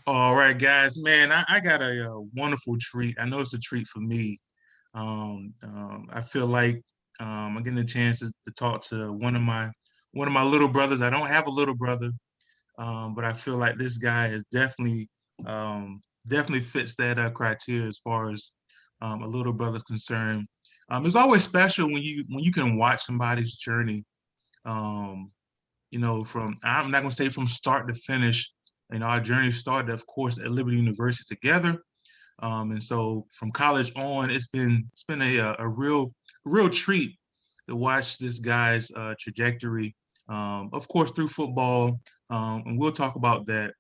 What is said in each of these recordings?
All right, guys, man, I got a wonderful treat. I know it's a treat for me. I feel like I'm getting a chance to talk to one of my little brothers. I don't have a little brother, but I feel like this guy is definitely fits that criteria as far as a little brother's concerned. It's always special when you can watch somebody's journey. Um, from I'm not gonna say from start to finish. Our journey started, of course, at Liberty University together, and so from college on, it's been a real treat to watch this guy's trajectory. Of course, through football, and we'll talk about that.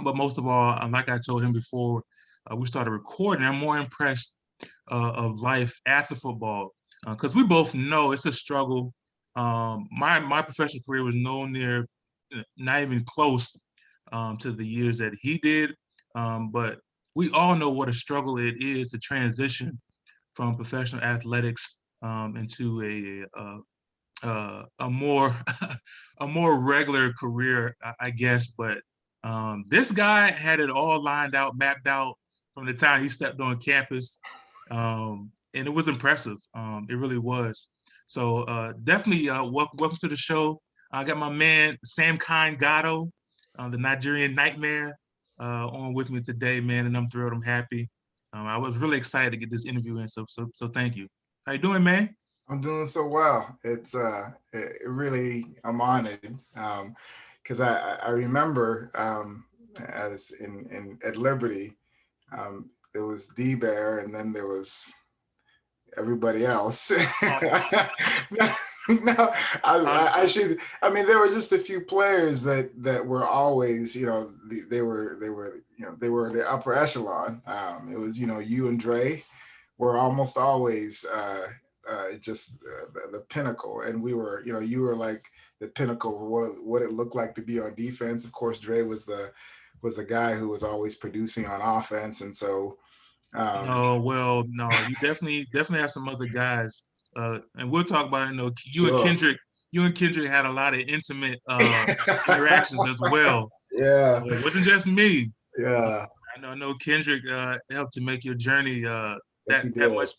But most of all, like I told him before we started recording, I'm more impressed of life after football because we both know it's a struggle. My professional career was no near, not even close to the years that he did. But we all know what a struggle it is to transition from professional athletics into a more a more regular career, I guess. But this guy had it all lined out, mapped out from the time he stepped on campus, and it was impressive. It really was. So definitely welcome to the show. I got my man Samkon Gado, the Nigerian Nightmare, on with me today, man, and I'm thrilled. I'm happy. I was really excited to get this interview in. So thank you. How you doing, man? I'm doing so well. It really I'm honored because I remember as in at Liberty there was D Bear and then there was everybody else. no, no, I should. I mean, there were just a few players that were always, they were the upper echelon. It was, you and Dre were almost always the pinnacle, and we were, you were like the pinnacle of what it looked like to be on defense. Of course, Dre was the guy who was always producing on offense, and so um, No, well, no, you definitely have some other guys, and we'll talk about it. sure. You and Kendrick had a lot of intimate interactions as well. So Yeah, it wasn't just me. Uh, yeah. I know Kendrick helped to make your journey Yes, that he that did. much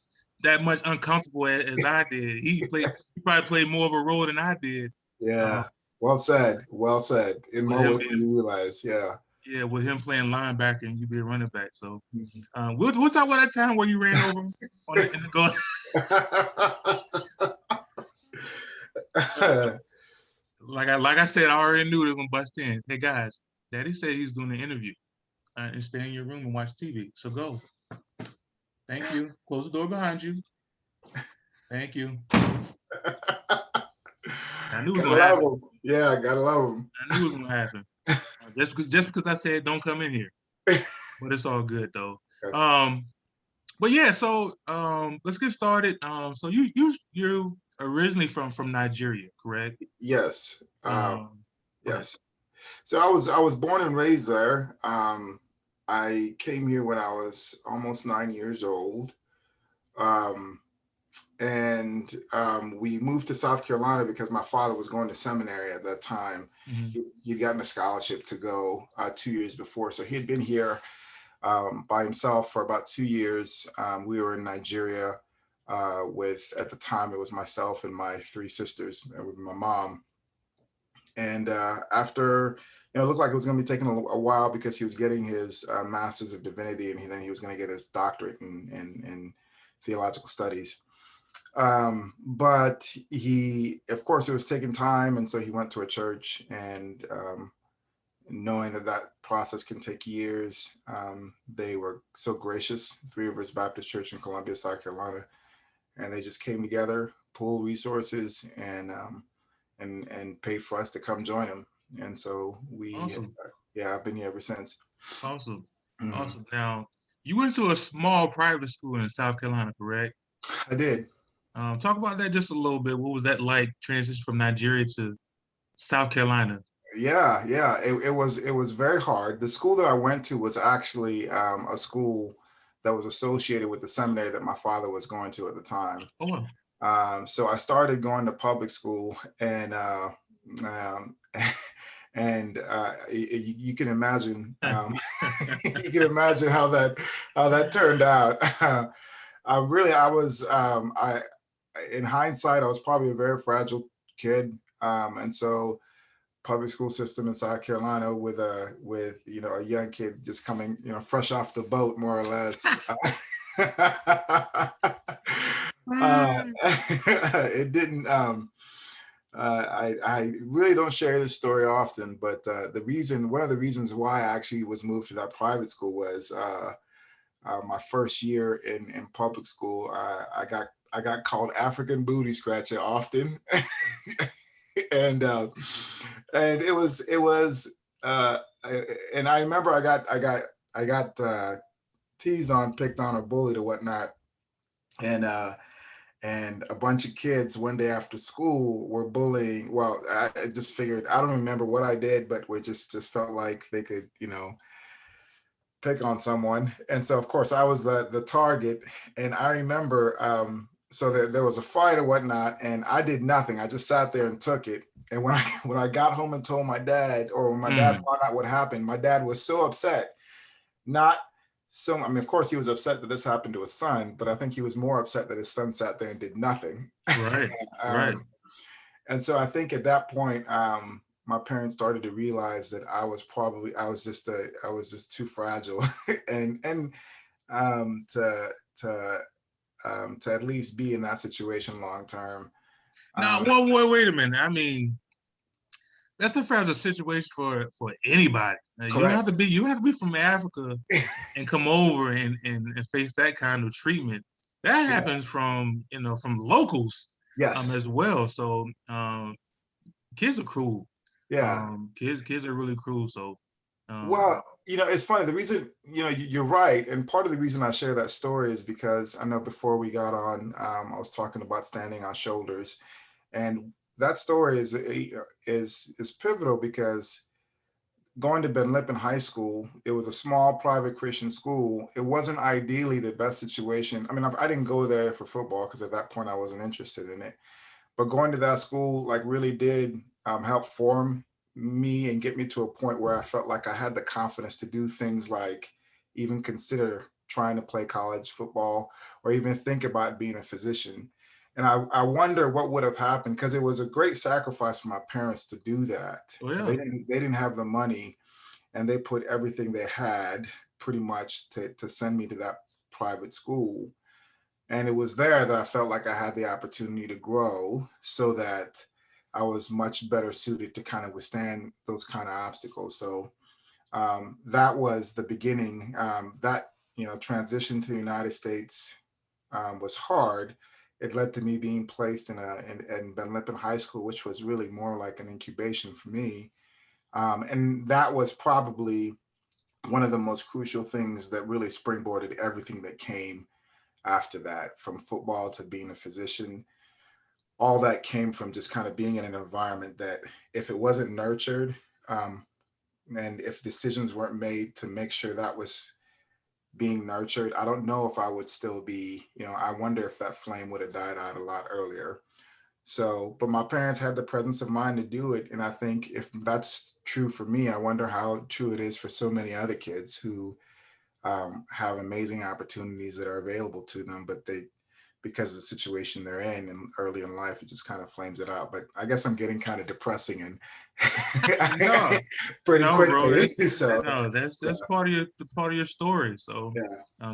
that much uncomfortable as I did. He probably played more of a role than I did. Uh, Yeah. Well said. Well said. In with more him ways than being you realize. Yeah. yeah, with him playing linebacker and you being running back. So Mhm. we'll talk about that time where you ran over him in the goal. Like I said, I already knew they were gonna bust in. Hey guys, Daddy said he's doing an interview. And stay in your room and watch TV. So go. Thank you. Close the door behind you. Thank you. I knew it was Gotta gonna love happen. him. Yeah, gotta love I knew it was gonna happen. Just because I said don't come in here. him. But it's all good though. Um, but yeah, so let's get started. So you're originally from Nigeria, correct? Yes. Go ahead. Yes. So I was born and raised there. I came here when I was almost 9 years old. Um, and we moved to South Carolina because my father was going to seminary at that time. Mhm. He'd gotten a scholarship to go 2 years before, so he had been here by himself for about 2 years. We were in Nigeria with, at the time, it was myself and my three sisters and with my mom. And after, it looked like it was going to be taking a while because he was getting his Master's of Divinity, and then he was going to get his doctorate in theological studies. But he, of course, it was taking time, and so he went to a church, and knowing that process can take years, they were so gracious, Three Rivers Baptist Church in Columbia, South Carolina, and they just came together, pooled resources, and paid for us to come join them. And so Awesome. yeah, I've been here ever since. Awesome. Mhm. Awesome. Now, you went to a small private school in South Carolina, correct? I did. Talk about that just a little bit. What was that like transition from Nigeria to South Carolina? Yeah, yeah. It was very hard. The school that I went to was actually a school that was associated with the seminary that my father was going to at the time. Oh, well. So I started going to public school, and And you can imagine, you can imagine how that turned out. In hindsight, I was probably a very fragile kid, and so public school system in South Carolina with a young kid just coming fresh off the boat, more or less. It didn't. I really don't share this story often, but one of the reasons why I actually was moved to that private school was my first year in public school. I got called African booty scratcher often, and uh, and I remember I got teased on, picked on, or bullied or whatnot, and a bunch of kids one day after school were bullying. Well, I just figured, I don't remember what I did, but we just felt like they could, pick on someone. And so of course I was the target. And I remember, so there was a fight or whatnot, and I did nothing. I just sat there and took it. And when I got home and told my dad, or when my dad found out what happened, my dad was so upset. Not so, I mean, of course he was upset that this happened to his son, but I think he was more upset that his son sat there and did nothing. Right, right. And so I think at that point, my parents started to realize that I was just too fragile, and to at least be in that situation long term. Now, wait a minute. I mean, that's a fragile situation for anybody. You have to be from Africa and come over and face that kind of treatment. That happens from locals, Yes. as well. So kids are cruel. Yeah. Kids are really cruel. So well, it's funny. The reason, you're right. And part of the reason I share that story is because I know before we got on, I was talking about standing on shoulders. And that story is pivotal because going to Ben Lippen High School, it was a small private Christian school. It wasn't ideally the best situation. I mean, I didn't go there for football because at that point I wasn't interested in it. But going to that school really did help form me and get me to a point where I felt like I had the confidence to do things like even consider trying to play college football or even think about being a physician. And I wonder what would have happened, because it was a great sacrifice for my parents to do that. Oh, yeah. They didn't have the money, and they put everything they had pretty much to send me to that private school. And it was there that I felt like I had the opportunity to grow so that I was much better suited to kind of withstand those kind of obstacles. So that was the beginning. That transition to the United States was hard. It led to me being placed in Ben Lippen High School, which was really more like an incubation for me. And that was probably one of the most crucial things that really springboarded everything that came after that, from football to being a physician. All that came from just kind of being in an environment that, if it wasn't nurtured, and if decisions weren't made to make sure that was being nurtured, I don't know if I would still be, I wonder if that flame would have died out a lot earlier. So, but my parents had the presence of mind to do it. And I think if that's true for me, I wonder how true it is for so many other kids who have amazing opportunities that are available to them, but because of the situation they're in and early in life, it just kind of flames it out. But I guess I'm getting kind of depressing and no, pretty quickly. Bro, that's part of your story. So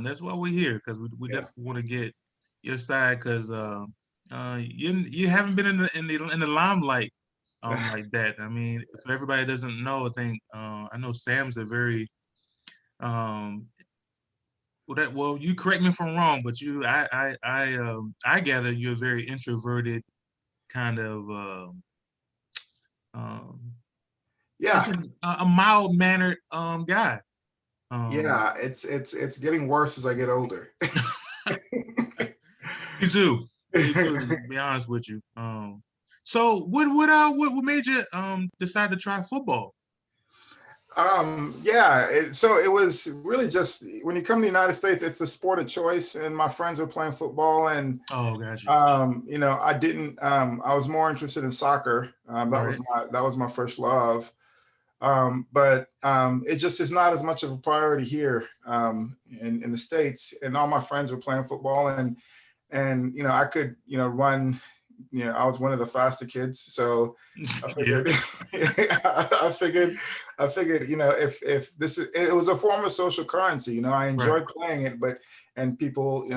that's why we're here, because we definitely want to get your side, because you haven't been in the limelight like that. I mean, for everybody that doesn't know, I think I know Sam's a very well, you correct me if I'm wrong, but I gather you're a very introverted kind of a mild mannered guy. It's getting worse as I get older. Me too. To be honest with you. So what made you decide to try football? So it was really just, when you come to the United States, it's a sport of choice, and my friends were playing football, and gotcha. I didn't. I was more interested in soccer. That was my first love. But it just is not as much of a priority here in the States. And all my friends were playing football, and I could run. I was one of the faster kids, so I Yeah, figured, I figured, if this is, it was a form of social currency. I right. enjoyed playing it, and people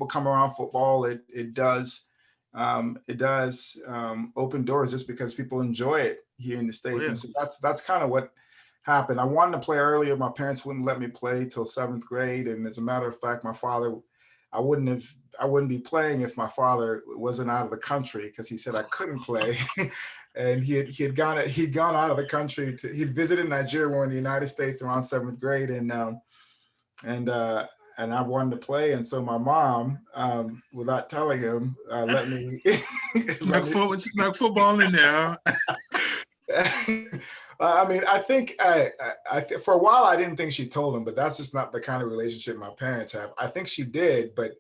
come around football. It does open doors just because people enjoy it here in the Oh States. yeah. And so that's kind of what happened. I wanted to play earlier. My parents wouldn't let me play till seventh grade. And as a matter of fact, my father, I wouldn't have, I wouldn't be playing if my father wasn't out of the country, because he said I couldn't play. And he'd gone out of the country he'd visited Nigeria. We're in the United States around seventh grade. And and I wanted to play, and so my mom, without telling him, let me let me. Snuck football in there. I mean, I think for a while I didn't think she told him, but that's just not the kind of relationship my parents have. I think she did, but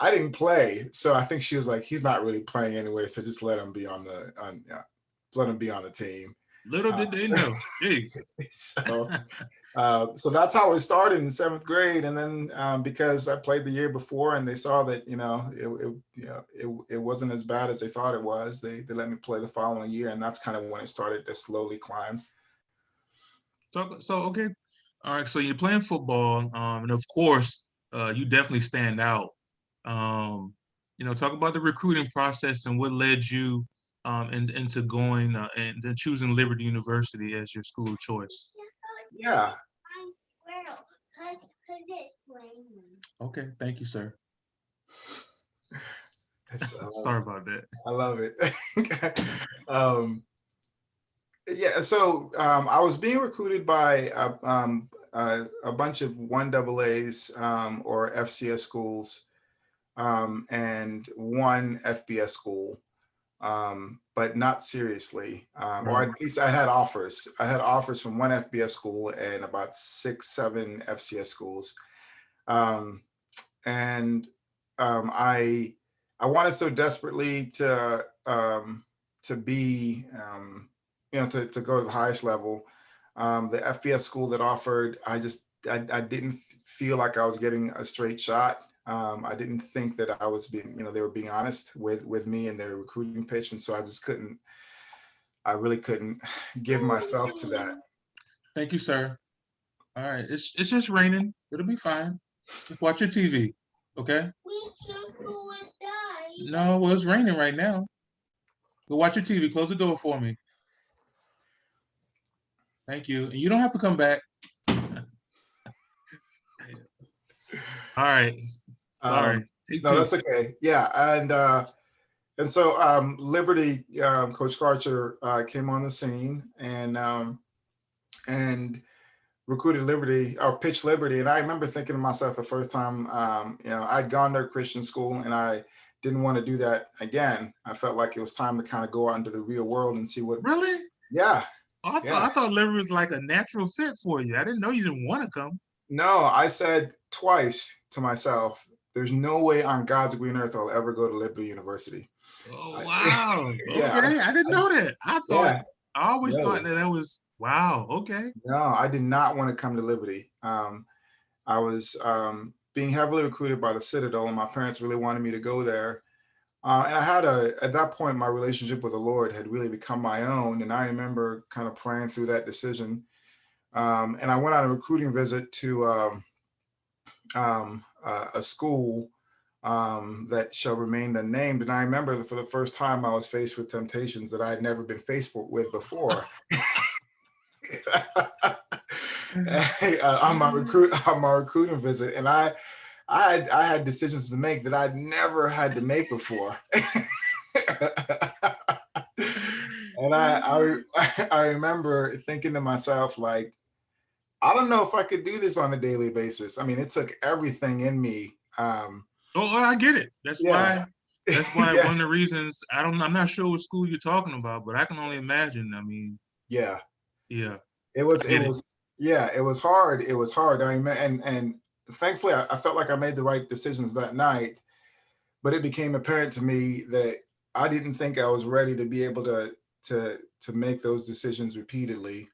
I didn't play, so I think she was like, he's not really playing anyway, so just let him be let him be on the team. Little Uh, did they know. Jeez. so that's how it started in seventh grade, and then because I played the year before, and they saw that it wasn't as bad as they thought it was. They let me play the following year, and that's kind of when it started to slowly climb. So okay. All right. So you're playing football, and of course, you definitely stand out. Um, talk about the recruiting process and what led you into going and then choosing Liberty University as your school of choice. Yeah. Okay. Thank you, sir. I Sorry about that. love it. um, yeah, so I was being recruited by a bunch of 1AA's or FCS schools, and one FBS school, but not seriously. Or Right. at least I had offers. I had offers from one FBS school and about 6, 7 FCS schools. Um, and I wanted so desperately to be to go to the highest level. The FBS school that offered, I didn't feel like I was getting a straight shot. I didn't think that I was being, they were being honest with me in their recruiting pitch, and so I really couldn't give myself to that. Thank you, sir. All right. It's just raining. It'll be fine. Just watch your TV. Okay. No, well, it's raining right now. Go watch your TV. Close the door for me. Thank you. And you don't have to come back. All right. Sorry. Take No, two. that's okay. Yeah, and so Liberty, Coach Karcher came on the scene and recruited Liberty or pitched Liberty. And I remember thinking to myself the first time, I'd gone to a Christian school and I didn't want to do that again. I felt like it was time to kind of go out into the real world and see what. Really? Yeah, I yeah. thought Liberty was like a natural fit for you. I didn't know you didn't want to come. No, I said twice to myself, there's no way on God's green earth I'll ever go to Liberty University. Oh I, wow. yeah, Okay. I didn't know that. yeah, I always thought no. that was wow. Okay. No, I did not want to come to Liberty. I was being heavily recruited by the Citadel, and my parents really wanted me to go there. And I had at that point, my relationship with the Lord had really become my own. And I remember kind of praying through that decision. And I went on a recruiting visit to a school that shall remain unnamed. And I remember that for the first time, I was faced with temptations that I had never been faced with before. On my recruiting visit, and I had decisions to make that I'd never had to make before. And I remember thinking to myself, like, I don't know if I could do this on a daily basis. I mean, it took everything in me. I get it. Yeah, That's why yeah, one of the reasons I'm not sure what school you're talking about, but I can only imagine. I mean, yeah. yeah, It was, I it get it. was, yeah, it was hard. It was hard. I mean, and thankfully, I felt like I made the right decisions that night. But it became apparent to me that I didn't think I was ready to be able to make those decisions repeatedly.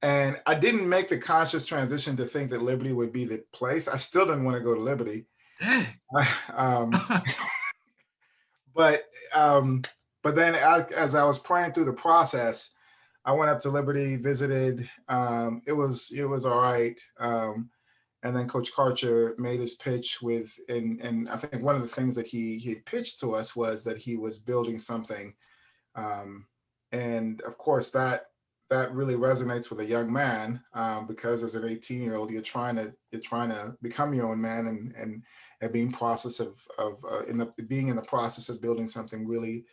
And I didn't make the conscious transition to think that Liberty would be the place. I still didn't want to go to Liberty. Dang. um, but um, but then as I was praying through the process, I went up to Liberty, visited. It was all right. And then Coach Karcher made his pitch with, and I think one of the things that he pitched to us was that he was building something, and of course that really resonates with a young man, because as an 18-year-old you're trying to become your own man, and being process of being in the process of building something really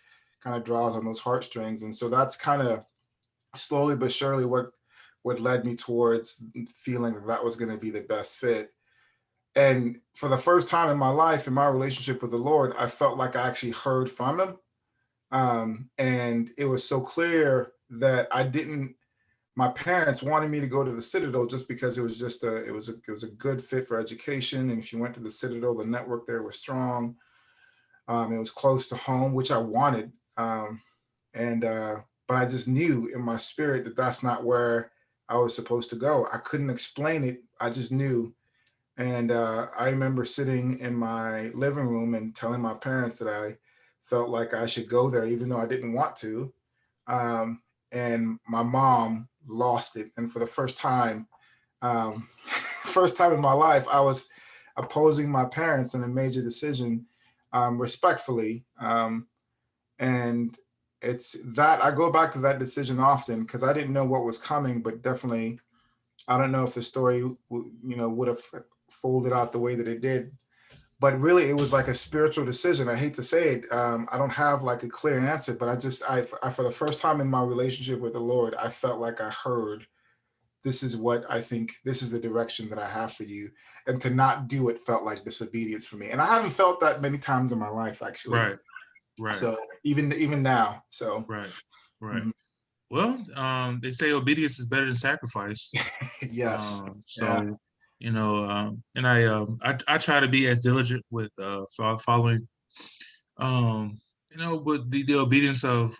kind of draws on those heartstrings. And so that's kind of slowly but surely what led me towards feeling that was going to be the best fit. And for the first time in my life, in my relationship with the Lord, I felt like I actually heard from him. And it was so clear that my parents wanted me to go to the Citadel just because it was just it was a good fit for education. And if you went to the Citadel, the network there was strong. It was close to home, which I wanted. But I just knew in my spirit that that's not where I was supposed to go. I couldn't explain it. I just knew. And I remember sitting in my living room and telling my parents that I felt like I should go there, even though I didn't want to. And my mom lost it. And for the first time, first time in my life, I was opposing my parents in a major decision, respectfully. And it's that I go back to that decision often because I didn't know what was coming, but definitely, I don't know if the story, would have folded out the way that it did. But really, it was like a spiritual decision. I hate to say it. I don't have like a clear answer, but I for the first time in my relationship with the Lord, I felt like I heard, this is what I think, this is the direction that I have for you. And to not do it felt like disobedience for me. And I haven't felt that many times in my life, actually. Right. So even now, so. Right. Mhm. Well, they say obedience is better than sacrifice. Yes. Yeah. So, and I try to be as diligent with following, with the obedience of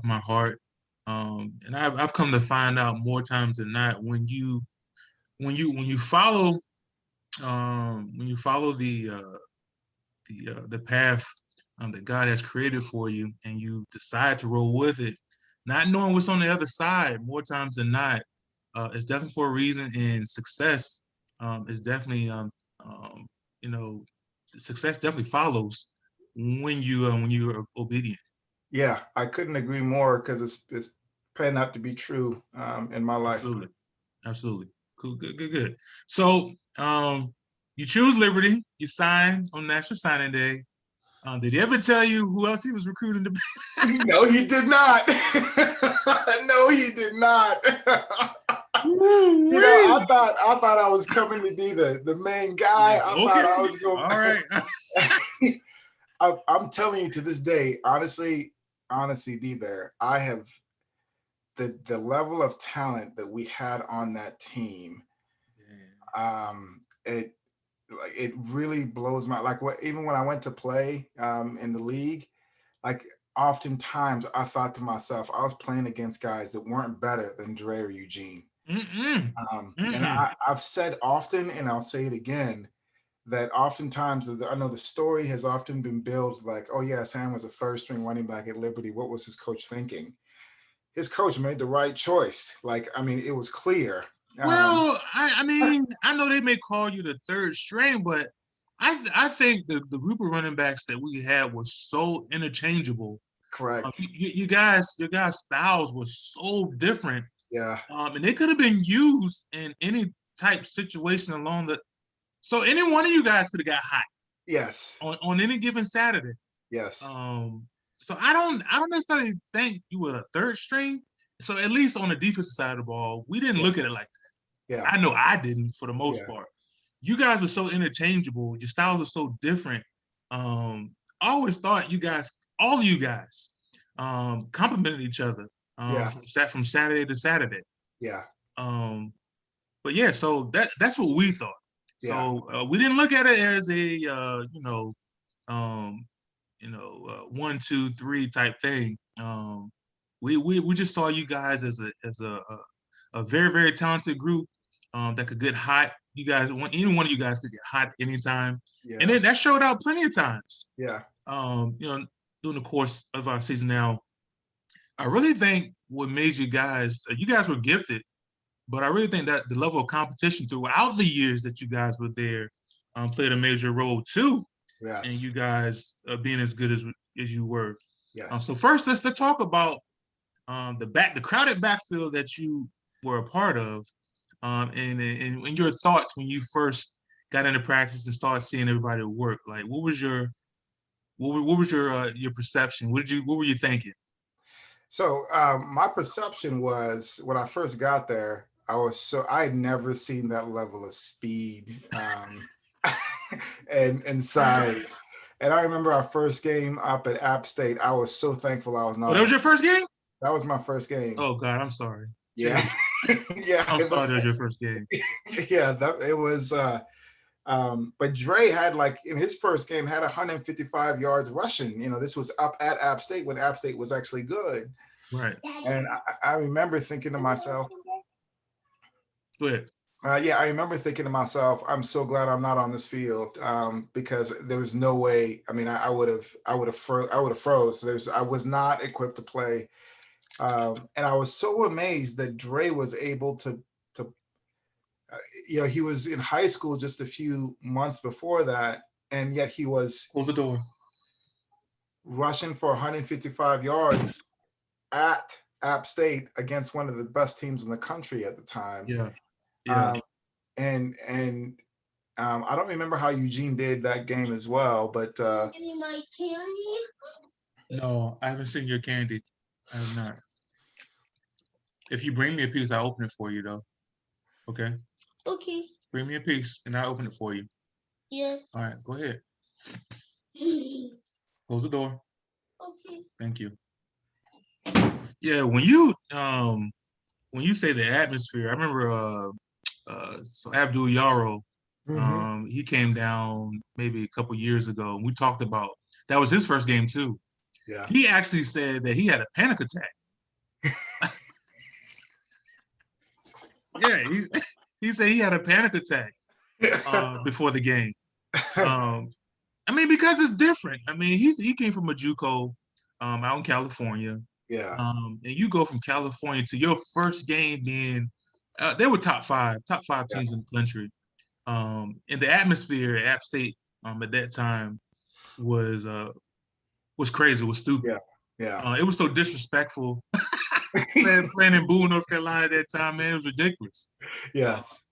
my heart. And I've come to find out more times than not when you follow the path that God has created for you, and you decide to roll with it, not knowing what's on the other side, more times than not, it's definitely for a reason. And success is definitely, you know, success definitely follows when you're obedient. Yeah, I couldn't agree more because it's panned out to be true, in my life. Absolutely, absolutely. Cool, good. So, you choose Liberty. You sign on National Signing Day. Did he ever tell you who else he was recruiting to be? No, he did not. No, he did not. I thought I was coming to be the main guy. Yeah, I thought okay. I was going. All right. I'm telling you to this day, honestly, D-Bear, I have the level of talent that we had on that team. It really blows my, like, what, even when I went to play in the league, like, oftentimes I thought to myself, I was playing against guys that weren't better than Dre or Eugene. Mm-mm. And Mm-mm. I've said often, and I'll say it again, that oftentimes I know the story has often been built like, oh yeah, Sam was a third string running back at Liberty. What was his coach thinking? His coach made the right choice. Like, I mean, it was clear. Well, I mean, I know they may call you the third string, but I think the group of running backs that we had was so interchangeable. Correct. Your guys' styles were so different, Yeah. and they could have been used in any type situation along the. So any one of you guys could have got hot Yes. on any given Saturday. Yes. So I don't necessarily think you were a third string. So at least on the defensive side of the ball, we didn't Yeah. look at it like that. Yeah. I know I didn't for the most Yeah. part. You guys were so interchangeable. Your styles were so different. I always thought all of you guys, complimented each other Yeah. from Saturday to Saturday. Yeah. Um, but yeah, so that's what we thought. Yeah. So we didn't look at it as a um, 1, 2, 3 type thing. We just saw you guys as a a very, very talented group that could get hot. You guys, any one of you guys could get hot anytime. Yeah. And then that showed out plenty of times. Yeah. During the course of our season now, I really think what made you guys were gifted, but I really think that the level of competition throughout the years that you guys were there played a major role too. Yes. And you guys being as good as you were. Yes. So first, let's talk about the crowded backfield that you were a part of, and your thoughts when you first got into practice and started seeing everybody work. Like, what was your perception? What were you thinking? So my perception was when I first got there, I had never seen that level of speed and size. And I remember our first game up at App State. I was so thankful I was not. Oh, that was your first game? That was my first game. Oh God, I'm sorry. Yeah. Yeah. I'm sorry that was your first game. Yeah, it was. But Dre had, like, in his first game, had 155 yards rushing. This was up at App State when App State was actually good. Right. And I remember thinking to myself, go ahead. I remember thinking to myself, I'm so glad I'm not on this field because there was no way. I mean, I would have froze. I was not equipped to play, and I was so amazed that Dre was able to. He was in high school just a few months before that, and yet he was close the door, rushing for 155 yards at App State against one of the best teams in the country at the time. Yeah. And I don't remember how Eugene did that game as well, but Getting my candy? No, I haven't seen your candy. I have not. If you bring me a piece, I'll open it for you, though. Okay. Okay. Bring me a piece, and I'll open it for you. Yes. All right, go ahead. Close the door. Okay. Thank you. Yeah, when you say the atmosphere, I remember so Abdul Yaro, he came down maybe a couple years ago, and we talked about that was his first game too. Yeah. He actually said that he had a panic attack. Yeah, he said he had a panic attack before the game. I mean, because it's different. I mean, he came from a JUCO out in California. Yeah. And you go from California to your first game being, they were top five teams in the country. And the atmosphere at App State at that time was crazy. It was stupid. Yeah. It was so disrespectful. Playing in Boone, North Carolina at that time, man, it was ridiculous. Yes.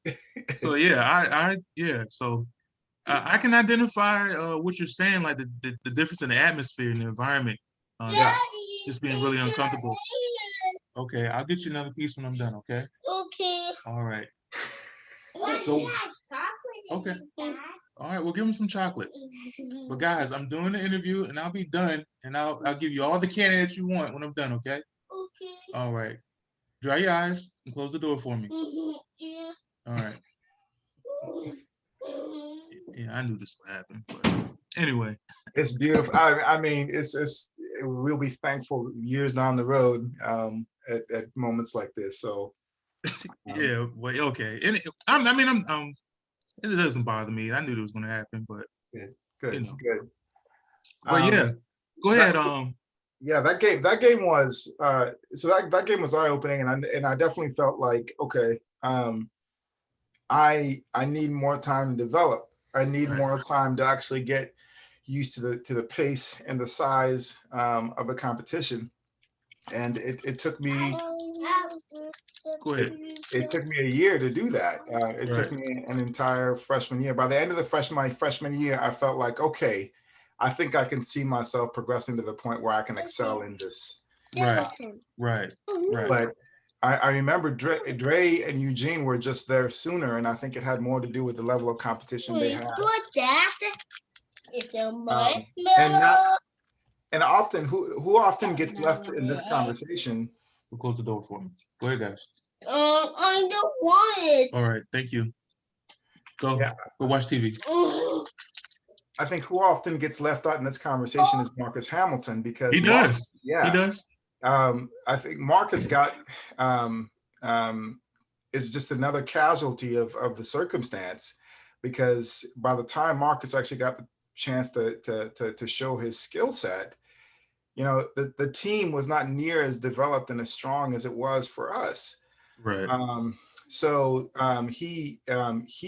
So So I can identify what you're saying, like the difference in the atmosphere and the environment. Just being really uncomfortable. Okay, I'll get you another piece when I'm done. Okay. Okay. All right. So, okay. All right, we'll give him some chocolate. But guys, I'm doing the interview and I'll be done, and I'll give you all the candy that you want when I'm done. Okay. Okay. All right. Dry your eyes and close the door for me. Yeah. All right. Yeah, I knew this would happen. But anyway, it's beautiful. I mean, we'll be thankful years down the road at moments like this. So yeah, well, okay. And it doesn't bother me. I knew it was going to happen, but good. Good. But yeah, go ahead. Yeah, that game was that game was eye-opening, and I definitely felt like, okay, I need more time to develop. I need more time to actually get used to the pace and the size of the competition. And it took me Go ahead. It took me a year to do that. It took me an entire freshman year. By the end of my freshman year, I felt like, okay, I think I can see myself progressing to the point where I can excel in this. Right. But I remember Dre and Eugene were just there sooner, and I think it had more to do with the level of competition they had. And often, who often gets left in this conversation? We'll close the door for me. Go ahead, guys. I don't want it. All right, thank you. Go watch TV. I think who often gets left out in this conversation is Marcus Hamilton, because he does. He does. I think Marcus got is just another casualty of the circumstance, because by the time Marcus actually got the chance to show his skill set, the team was not near as developed and as strong as it was for us. Right. He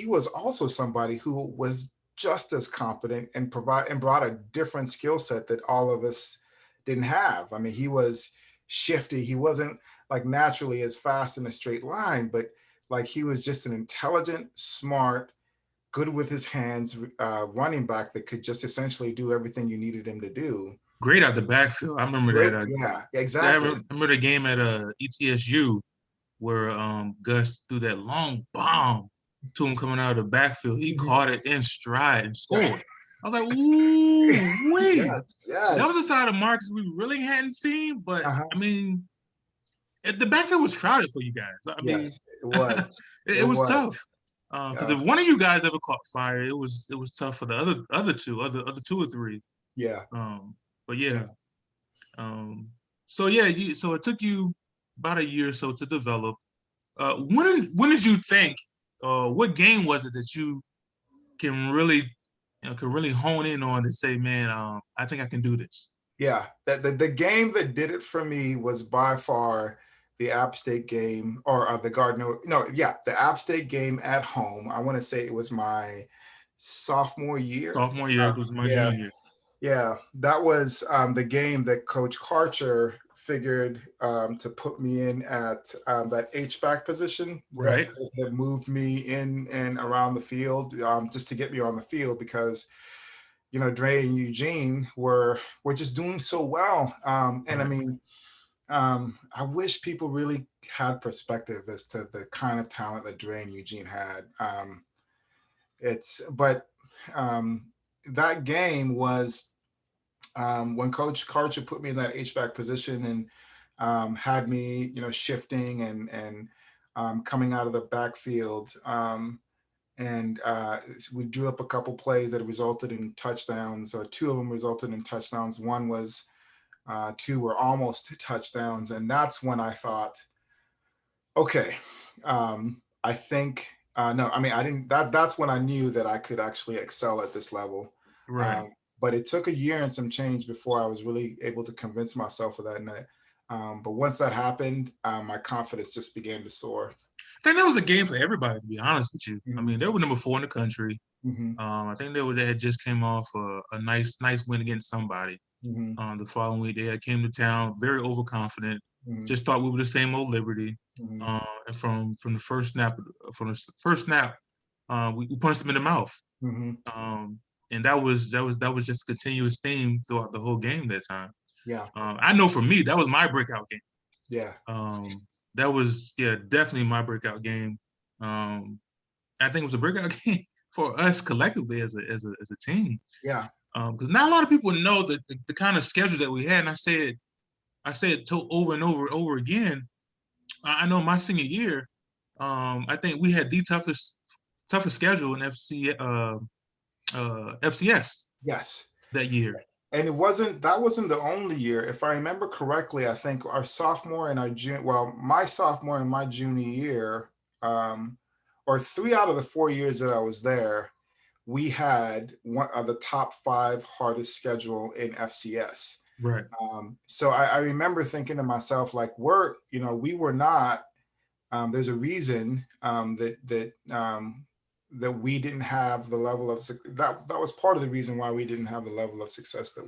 was also somebody who was just as competent and brought a different skill set that all of us didn't have. I mean, he was shifty. He wasn't like naturally as fast in a straight line, but like he was just an intelligent, smart, good with his hands running back that could just essentially do everything you needed him to do. Great out the backfield. I remember Great, that. yeah, I exactly. remember the game at ETSU where Gus threw that long bomb to him coming out of the backfield. He caught it in stride and scored. I was like, ooh, wait. That was Yes. a side of Marcus we really hadn't seen, but I mean, the backfield was crowded for you guys. I mean, Yes, it was. it was tough. Yeah. Because if one of you guys ever caught fire, it was tough for the other two or three. Yeah. But yeah. So yeah, so it took you about a year or so to develop. When did you think? What game was it that you can really hone in on and say, man, I think I can do this? Yeah, the game that did it for me was by far the App State game, or the Gardner. No, yeah, the App State game at home. I want to say it was my sophomore year. Sophomore year, it was my Yeah, junior year. yeah, that was the game that Coach Karcher figured to put me in at that H-back position, Right. that moved me in and around the field, just to get me on the field, because Dre and Eugene were just doing so well. And I mean, I wish people really had perspective as to the kind of talent that Dre and Eugene had. That game was when Coach Karcher put me in that H-back position and had me, shifting and coming out of the backfield. And we drew up a couple plays that resulted in touchdowns, or two of them resulted in touchdowns. One was, two were almost touchdowns. And that's when I thought, okay, I think, no, I mean, I didn't, that's when I knew that I could actually excel at this level. Right. But it took a year and some change before I was really able to convince myself of that. But once that happened, my confidence just began to soar. I think that was a game for everybody, to be honest with you. I mean, they were number 4 in the country. I think they had just came off a nice win against somebody. The following week, they had came to town very overconfident. Just thought we were the same old Liberty. And from the first snap, we punched them in the mouth. And that was just a continuous theme throughout the whole game that time. Yeah. I know for me, that was my breakout game. Yeah. That was definitely my breakout game. I think it was a breakout game for us collectively as a team. Yeah. Because not a lot of people know the kind of schedule that we had. And I said over and over again. I know my senior year, I think we had the toughest schedule in FCS. Yes. That year. And that wasn't the only year. If I remember correctly, I think our sophomore and my sophomore and my junior year, or 3 out of the 4 years that I was there, we had one of the top 5 hardest schedule in FCS. Right. So I remember thinking to myself, like, we were not, there's a reason that we didn't have the level of that was part of the reason why we didn't have the level of success that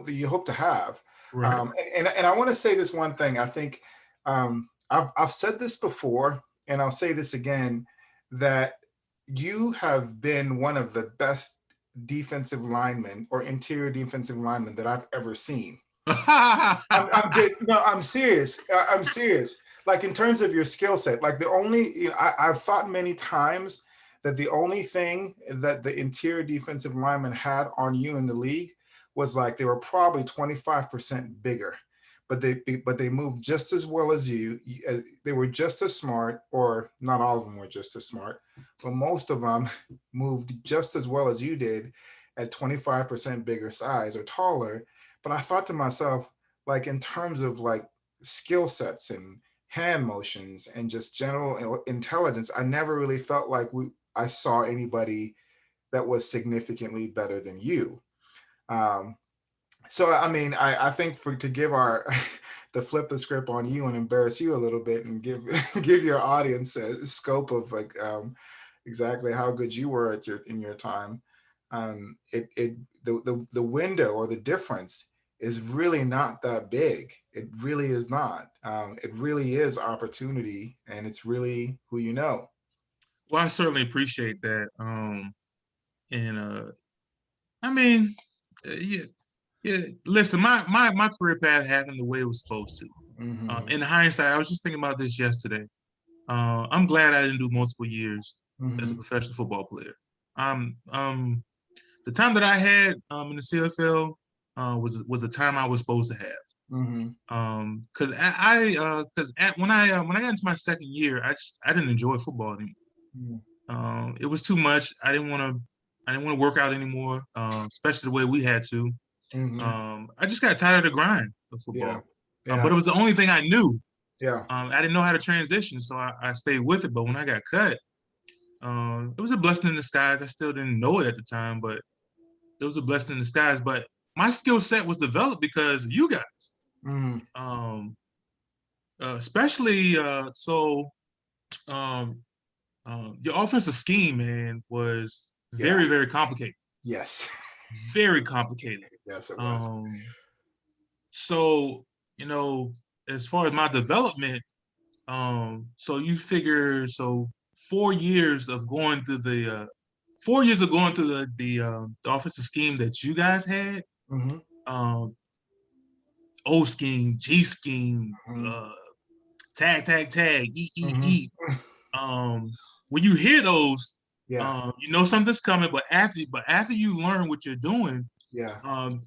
you hope to have. Right. And I want to say this one thing. I think I've said this before, and I'll say this again, that you have been one of the best defensive linemen or interior defensive linemen that I've ever seen. I'm serious. I'm serious. Like, in terms of your skill set, like I've thought many times that the only thing that the interior defensive lineman had on you in the league was like they were probably 25% bigger, but they moved just as well as you. They were just as smart, or not all of them were just as smart, but most of them moved just as well as you did at 25% bigger size or taller. But I thought to myself, like, in terms of like skill sets and hand motions and just general intelligence, I never really felt like I saw anybody that was significantly better than you. So I mean, I think to give our to flip the script on you and embarrass you a little bit and give give your audience a scope of like exactly how good you were in your time. The window or the difference is really not that big. It really is not. It really is opportunity, and it's really who you know. Well, I certainly appreciate that. And I mean, yeah, yeah. Listen, my career path happened the way it was supposed to. Mm-hmm. In hindsight, I was just thinking about this yesterday. I'm glad I didn't do multiple years as a Mm-hmm. professional football player. The time that I had in the CFL was the time I was supposed to have. Mm-hmm. Because when I got into my second year, I didn't enjoy football anymore. It was too much. I didn't want to work out anymore, especially the way we had to. Mm-hmm. I just got tired of the grind of Yeah. football. Yeah. But it was the only thing I knew. Yeah. I didn't know how to transition, so I stayed with it. But when I got cut, it was a blessing in disguise. I still didn't know it at the time, but it was a blessing in disguise. But my skill set was developed because of you guys. Mm-hmm. Especially um, your offensive scheme, man, was Yeah. very, very complicated. Yes. Very complicated. Yes, it was. So, as far as my development, so you figure, so 4 years of going through the 4 years of going through the offensive scheme that you guys had, Mm-hmm. um, O scheme, G scheme, Mm-hmm. tag, tag, tag, E. Mm-hmm. When you hear those, Yeah. you know something's coming. But after you learn what you're doing, Yeah.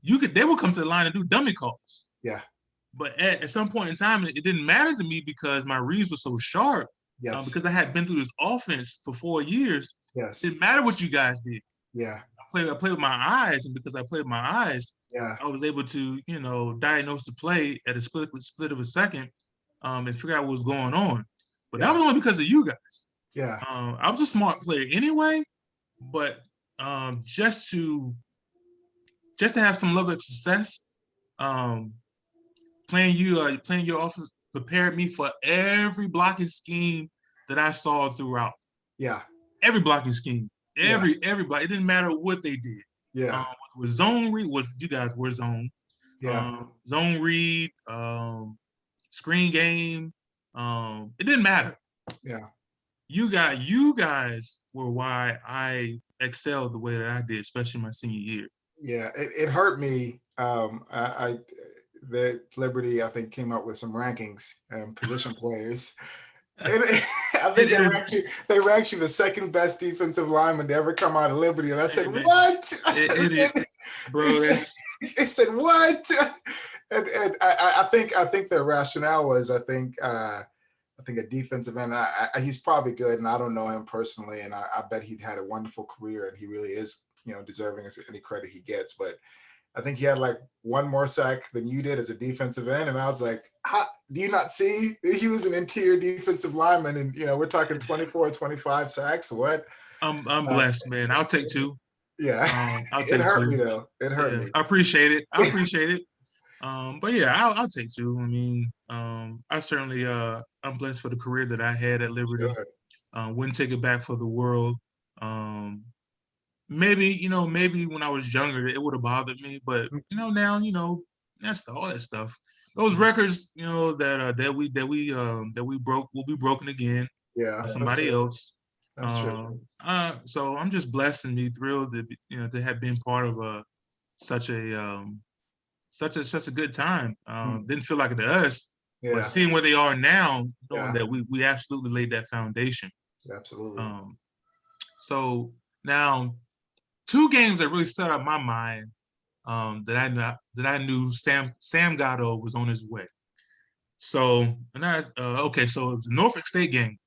they will come to the line and do dummy calls. Yeah. But at some point in time, it didn't matter to me because my reads were so sharp. Yes. Because I had been through this offense for 4 years. Yes. It didn't matter what you guys did. Yeah. I played with my eyes, and because I played with my eyes, Yeah. I was able to, diagnose the play at a split of a second, and figure out what was going on. But that was only because of you guys. Yeah. I was a smart player anyway, but just to have some level of success, playing your offense prepared me for every blocking scheme that I saw throughout. Yeah. Every blocking scheme, everybody. It didn't matter what they did. Yeah. With zone read, was you guys were zone. Yeah. Zone read, screen game. It didn't matter. Yeah. You guys were why I excelled the way that I did, especially my senior year. Yeah. It hurt me. The Liberty, I think, came up with some rankings and position players. And I think they ranked you the second best defensive lineman to ever come out of Liberty, and I said, man, "What?" Bro. They said, "What?" And I think their rationale was, I think a defensive end. He's probably good, and I don't know him personally, and I bet he'd had a wonderful career, and he really is, deserving of any credit he gets. But I think he had like one more sack than you did as a defensive end. And I was like, do you not see? He was an interior defensive lineman, and we're talking 24, 25 sacks. What? I'm blessed, man. I'll take two. Yeah. I'll take It hurt two. me though. It hurt me. I appreciate it. But yeah, I'll take two. I mean, I certainly I'm blessed for the career that I had at Liberty. Wouldn't take it back for the world. Maybe when I was younger, it would have bothered me, but now, that's all that stuff. Those records, that we broke will be broken again Yeah, by somebody else. That's true. So I'm just blessed and be thrilled to have been part of such a good time. Didn't feel like it to us, but seeing where they are now, knowing that we absolutely laid that foundation. Absolutely. So now, two games that really stood out in my mind, that I knew Samkon Gado was on his way. So so it was a Norfolk State game.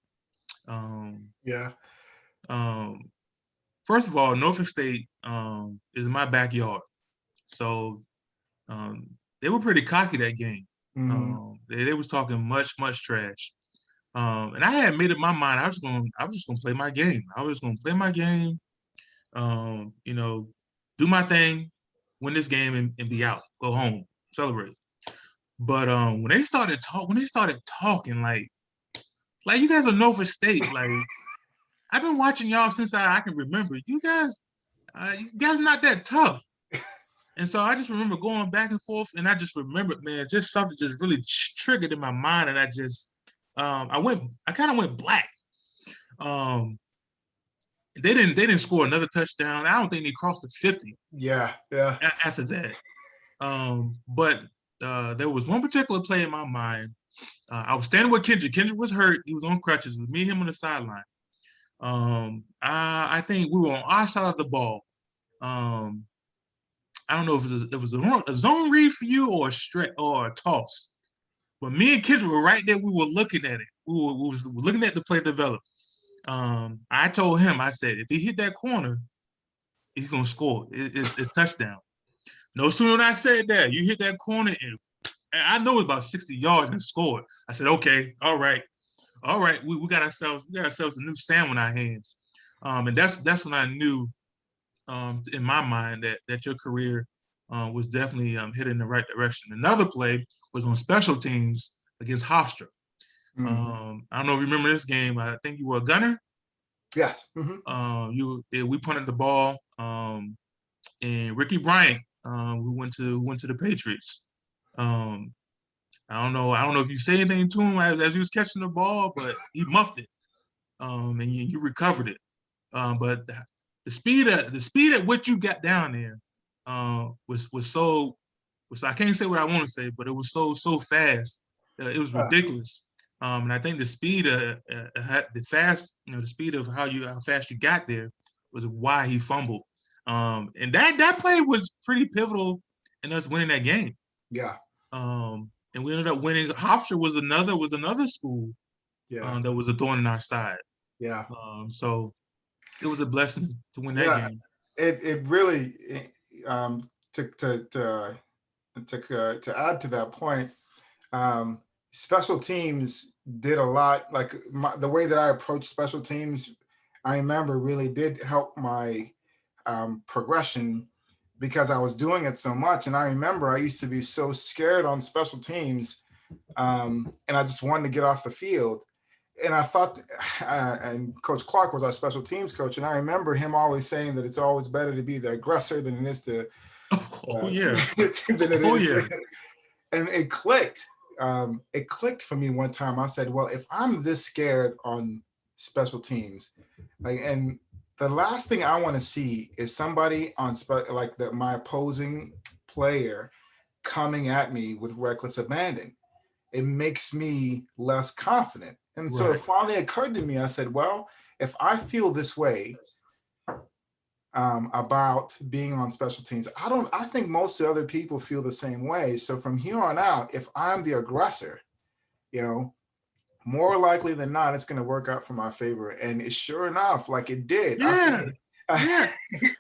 First of all, Norfolk State is in my backyard, so they were pretty cocky that game. They was talking much trash. And I had made up my mind. I was just gonna play my game. I was gonna play my game. You know, do my thing, win this game, and be out. Go home, celebrate. But when they started talking like you guys are Nova State. Like I've been watching y'all since I can remember. You guys not that tough. And so I just remember going back and forth, and I just remembered, man, just something just really triggered in my mind, and I just, I kind of went black. Um, they didn't score another touchdown. I don't think they crossed the 50. Yeah. After that, but there was one particular play in my mind. I was standing with Kendrick. Kendrick was hurt. He was on crutches. It was me and him on the sideline. I think we were on our side of the ball. I don't know if it was a zone read for you or a stretch or a toss. But me and Kendrick were right there. We were looking at it. We was looking at the play develop. I told him, I said, if he hit that corner, he's gonna score. It's touchdown. No sooner than I said that, you hit that corner, and I know it's about 60 yards and scored. I said, okay, all right. We got ourselves a new Sam on our hands. And that's when I knew, in my mind, that your career was definitely headed in the right direction. Another play was on special teams against Hofstra. I don't know if you remember this game. I think you were a gunner. Yes. We punted the ball, and Ricky Bryant, who went to the Patriots. I don't know if you say anything to him as he was catching the ball, but he muffed it, and you recovered it. But the speed at which you got down there was so I can't say what I want to say, but it was so fast. It was ridiculous. And I think the speed the speed of how fast you got there was why he fumbled. And that play was pretty pivotal in us winning that game. Yeah. And we ended up winning. Hofstra was another school that was a thorn in our side. Yeah. So it was a blessing to win that game. It really to add to that point, special teams did a lot. Like the way that I approached special teams, I remember really did help my progression, because I was doing it so much. And I remember I used to be so scared on special teams, and I just wanted to get off the field. And I thought, and Coach Clark was our special teams coach, and I remember him always saying that it's always better to be the aggressor than it is to. And it clicked. It clicked for me one time. I said, well, if I'm this scared on special teams, and the last thing I want to see is somebody on my opposing player coming at me with reckless abandon. It makes me less confident. And so it finally occurred to me, I said, well, if I feel this way about being on special teams, I think most other people feel the same way. So from here on out, if I'm the aggressor, more likely than not, it's going to work out for my favor. And sure enough, like it did. Yeah.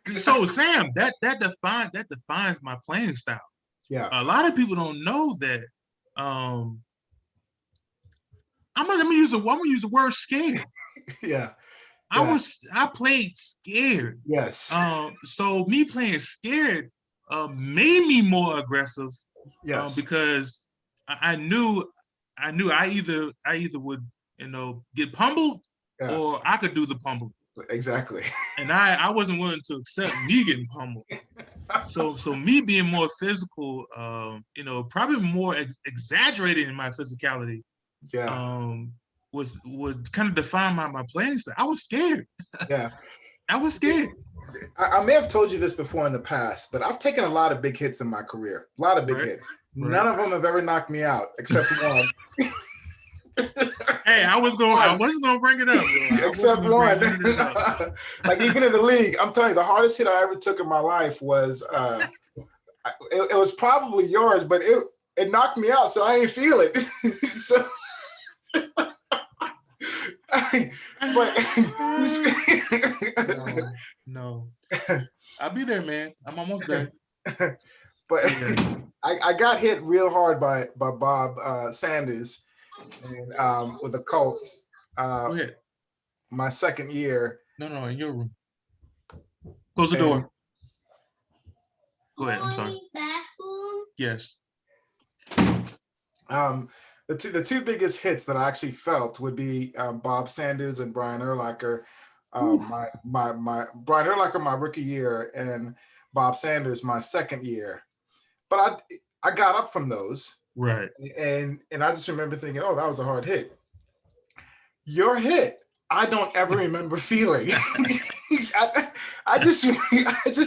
So Sam, that defines my playing style. Yeah. A lot of people don't know that. I'm gonna use the word scared. Yeah. I played scared. Yes. So me playing scared made me more aggressive. Yes. Because I knew I either would get pummeled, or I could do the pummeling. Exactly. And I wasn't willing to accept me getting pummeled. So me being more physical, probably more exaggerated in my physicality. Yeah. Was kind of define my playing style. I was scared. Yeah. I was scared. I may have told you this before in the past, but I've taken a lot of big hits in my career. A lot of big hits. None of them have ever knocked me out, except one. Hey, I wasn't gonna bring it up. Except one. Like even in the league, I'm telling you, the hardest hit I ever took in my life was it was probably yours, but it knocked me out, so I ain't feel it. So no. I'll be there, man. I'm almost there. But Yeah. I got hit real hard by Bob Sanders and with the Colts Go ahead. my second year. No, in your room. Close the And door. Go ahead. I'm sorry. Bathroom. Yes. The two biggest hits that I actually felt would be Bob Sanders and Brian Urlacher. My Brian Urlacher my rookie year and Bob Sanders my second year. But I got up from those, Right. and I just remember thinking, oh, that was a hard hit. Your hit, I don't ever remember feeling. I just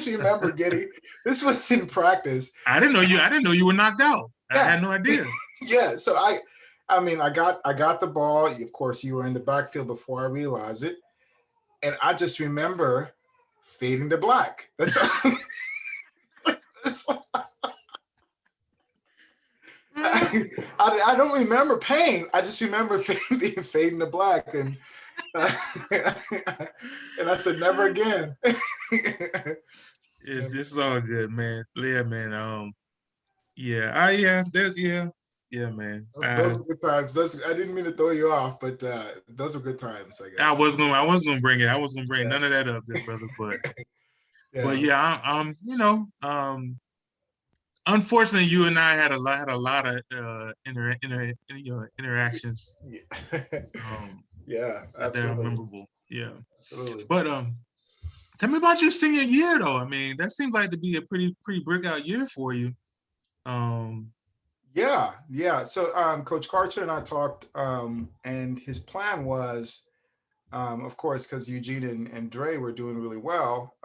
remember getting. This was in practice. I didn't know you were knocked out. I Yeah. had no idea. Yeah, so I mean, I got the ball. Of course, you were in the backfield before I realized it, and I just remember fading to black. That's I don't remember pain. I just remember fading to black, and and I said never again. It's all good, man. Yeah, man. Yeah, man. Those were good times. I didn't mean to throw you off, but those were good times, I guess. I was gonna bring it. I was gonna bring none of that up, good brother. But yeah, unfortunately, you and I had a lot of interactions. Yeah, absolutely. That are memorable. Yeah, absolutely. But tell me about your senior year, though. I mean, that seemed like to be a pretty breakout year for you. Yeah. So Coach Karcher and I talked, and his plan was, of course, because Eugene and Dre were doing really well.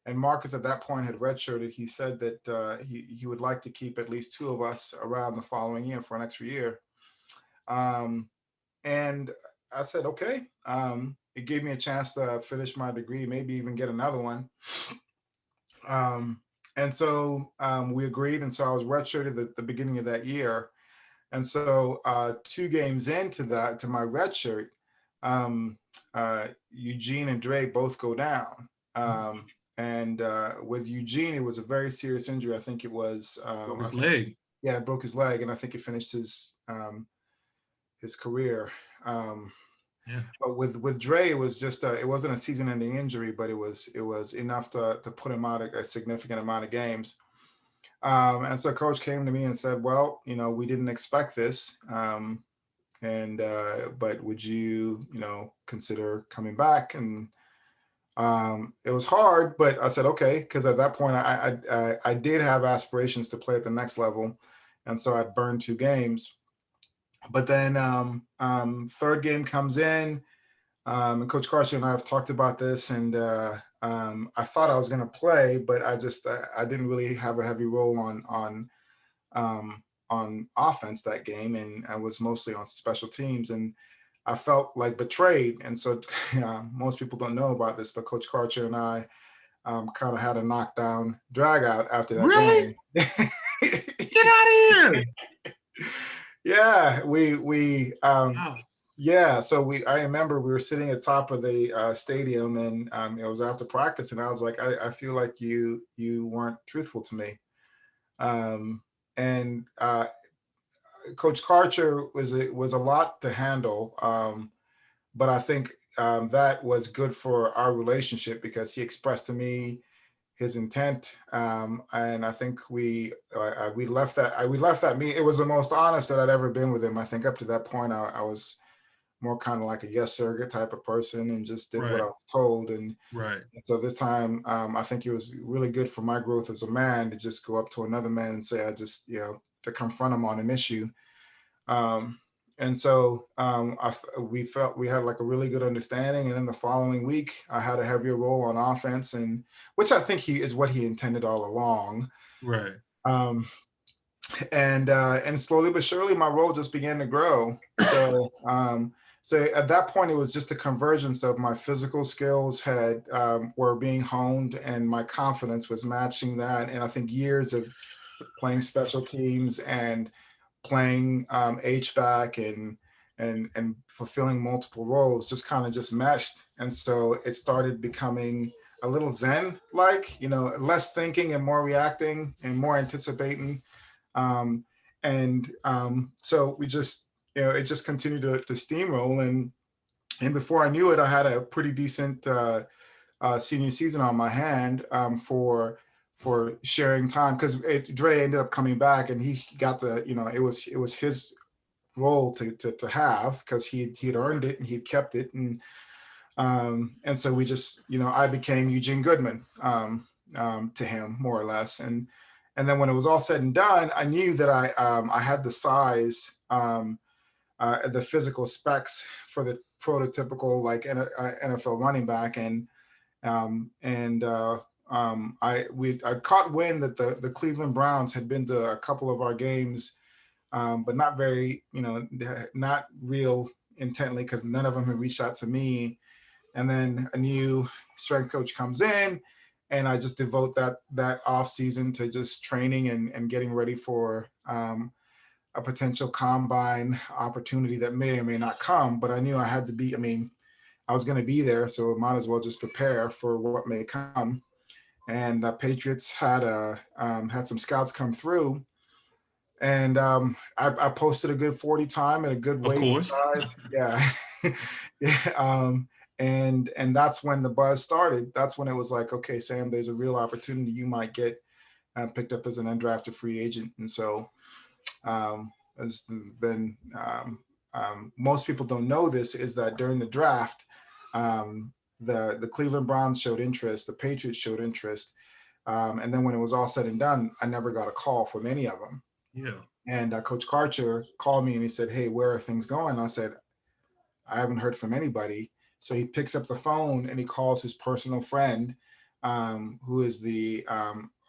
And Marcus at that point had redshirted. He said that he would like to keep at least two of us around the following year for an extra year. And I said, okay. It gave me a chance to finish my degree, maybe even get another one. And so we agreed. And so I was redshirted at the beginning of that year. And so 2 games into my redshirt, Eugene and Dre both go down. And with Eugene, it was a very serious injury. I think it was broke his leg. Yeah, broke his leg, and I think it finished his career. Yeah. But with Dre, it was just it wasn't a season-ending injury, but it was enough to put him out a significant amount of games. And so Coach came to me and said, "Well, we didn't expect this, but would you, consider coming back?" And it was hard, but I said, okay, because at that point I did have aspirations to play at the next level, and so I'd burned 2 games. But then third game comes in, and Coach Karcher and I have talked about this, and I thought I was going to play, but I didn't really have a heavy role on offense that game, and I was mostly on special teams, and I felt like betrayed. And so most people don't know about this, but Coach Karcher and I kind of had a knockdown drag out after that really? game. Get out of here! Yeah, we Wow. yeah. So I remember we were sitting at top of the stadium, and it was after practice, and I was like, I feel like you weren't truthful to me. And Coach Karcher was a lot to handle, but I think that was good for our relationship because he expressed to me his intent, and I think we left that meeting. It was the most honest that I'd ever been with him. I think up to that point, I was more kind of like a yes sir type of person and just did what I was told. And so this time, I think it was really good for my growth as a man to just go up to another man and say, to confront him on an issue. And so we felt we had like a really good understanding. And then the following week, I had a heavier role on offense, and which I think is what he intended all along. Right. And slowly but surely, my role just began to grow. So so at that point, it was just a convergence of my physical skills were being honed, and my confidence was matching that. And I think years of playing special teams and playing H-back and fulfilling multiple roles just kind of just meshed. And so it started becoming a little zen-like, less thinking and more reacting and more anticipating. So we just, it just continued to steamroll. And before I knew it, I had a pretty decent senior season on my hand, for sharing time, because Dre ended up coming back and he got it was his role to have, because he'd earned it and he'd kept it. And so we just, I became Eugene Goodman, to him, more or less. And then when it was all said and done, I knew that I had the size, the physical specs for the prototypical like NFL running back. I caught wind that the Cleveland Browns had been to a couple of our games, but not very, not real intently, because none of them had reached out to me. And then a new strength coach comes in, and I just devote that off season to just training and getting ready for a potential combine opportunity that may or may not come. But I knew I had to be. I mean, I was going to be there, so I might as well just prepare for what may come. And the Patriots had some scouts come through, and I posted a good 40 time and a good Of weight and course. size. Yeah. Yeah. And that's when the buzz started. That's when it was like, okay, Sam, there's a real opportunity. You might get picked up as an undrafted free agent. And so most people don't know this, is that during the draft, the Cleveland Browns showed interest, the Patriots showed interest. And then when it was all said and done, I never got a call from any of them. Yeah. And Coach Karcher called me and he said, "Hey, where are things going?" I said, "I haven't heard from anybody." So he picks up the phone and he calls his personal friend, who is the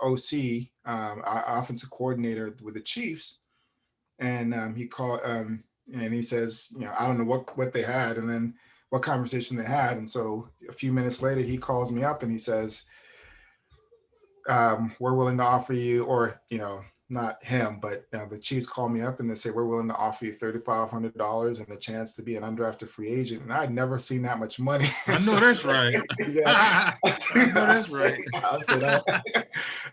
OC, offensive coordinator with the Chiefs. And he called and he says, I don't know what they had, and then what conversation they had. And so a few minutes later, he calls me up and he says, "We're willing to offer you," or not him, but the Chiefs call me up and they say, "We're willing to offer you $3,500 and the chance to be an undrafted free agent." And I'd never seen that much money. I know that's right. Yeah. I know that's right.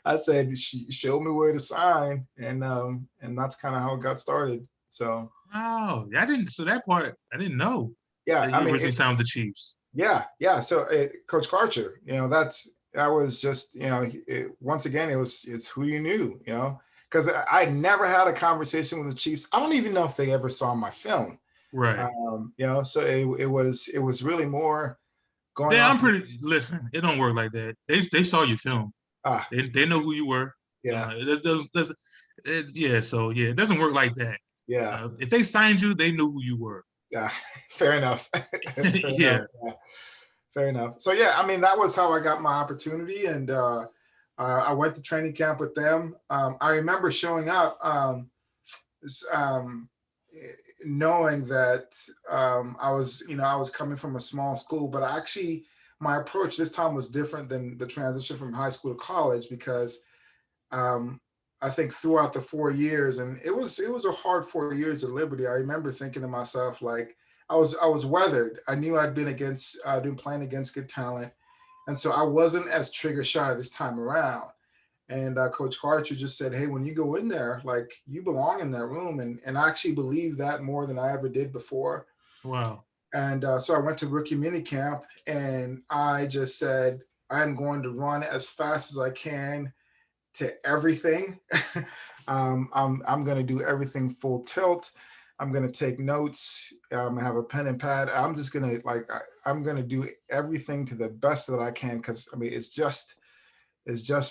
I said, "Show me where to sign," and that's kind of how it got started. So. Oh, I didn't. So that part I didn't know. Yeah, That you originally signed with the Chiefs. Yeah. So Coach Karcher, that was just once again it's who you knew, because I never had a conversation with the Chiefs. I don't even know if they ever saw my film. Right. So it was really more going. Yeah, off listen, it don't work like that. They saw your film. They know who you were. Yeah. So it doesn't work like that. Yeah. If they signed you, they knew who you were. Yeah. Fair enough. Yeah. Fair enough. So yeah, I mean, that was how I got my opportunity, and I went to training camp with them. I remember showing up, knowing that I was coming from a small school, but actually my approach this time was different than the transition from high school to college, because I think throughout the 4 years, and it was a hard 4 years at Liberty, I remember thinking to myself, like, I was weathered. I knew I'd been playing against good talent. And so I wasn't as trigger shy this time around. And Coach Karcher just said, "Hey, when you go in there, like, you belong in that room." And I actually believe that more than I ever did before. Wow. And so I went to rookie mini camp, and I just said, "I'm going to run as fast as I can to everything." I'm going to do everything full tilt. I'm going to take notes. I have a pen and pad. I'm just going to I'm going to do everything to the best that I can. Cause I mean, it's just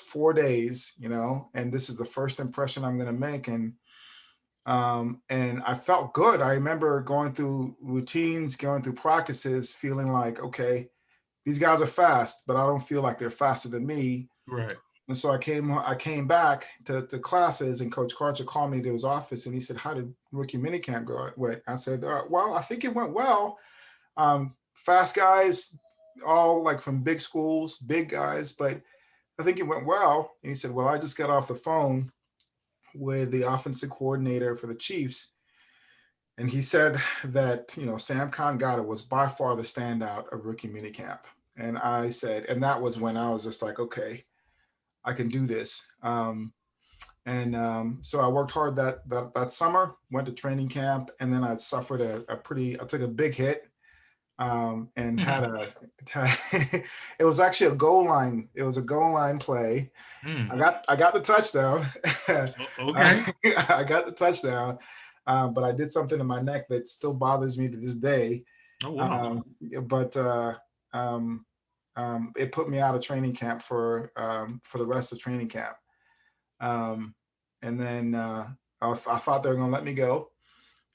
4 days, and this is the first impression I'm going to make. And I felt good. I remember going through routines, going through practices, feeling like, okay, these guys are fast, but I don't feel like they're faster than me. Right. And so I came back to classes, and Coach Karcher called me to his office, and he said, "How did rookie minicamp go?" I said, "Well, I think it went well. Fast guys, all like from big schools, big guys, but I think it went well." And he said, "Well, I just got off the phone with the offensive coordinator for the Chiefs, and he said that Samkon Gado was by far the standout of rookie minicamp." And I said, and that was when I was just like, okay, I can do this. So I worked hard that summer, went to training camp, and then I suffered I took a big hit, and had it was actually a goal line. It was a goal line play. I got the touchdown. Okay. I got the touchdown, but I did something in my neck that still bothers me to this day. Oh, wow. But it put me out of training camp for the rest of training camp. And then I thought they were going to let me go,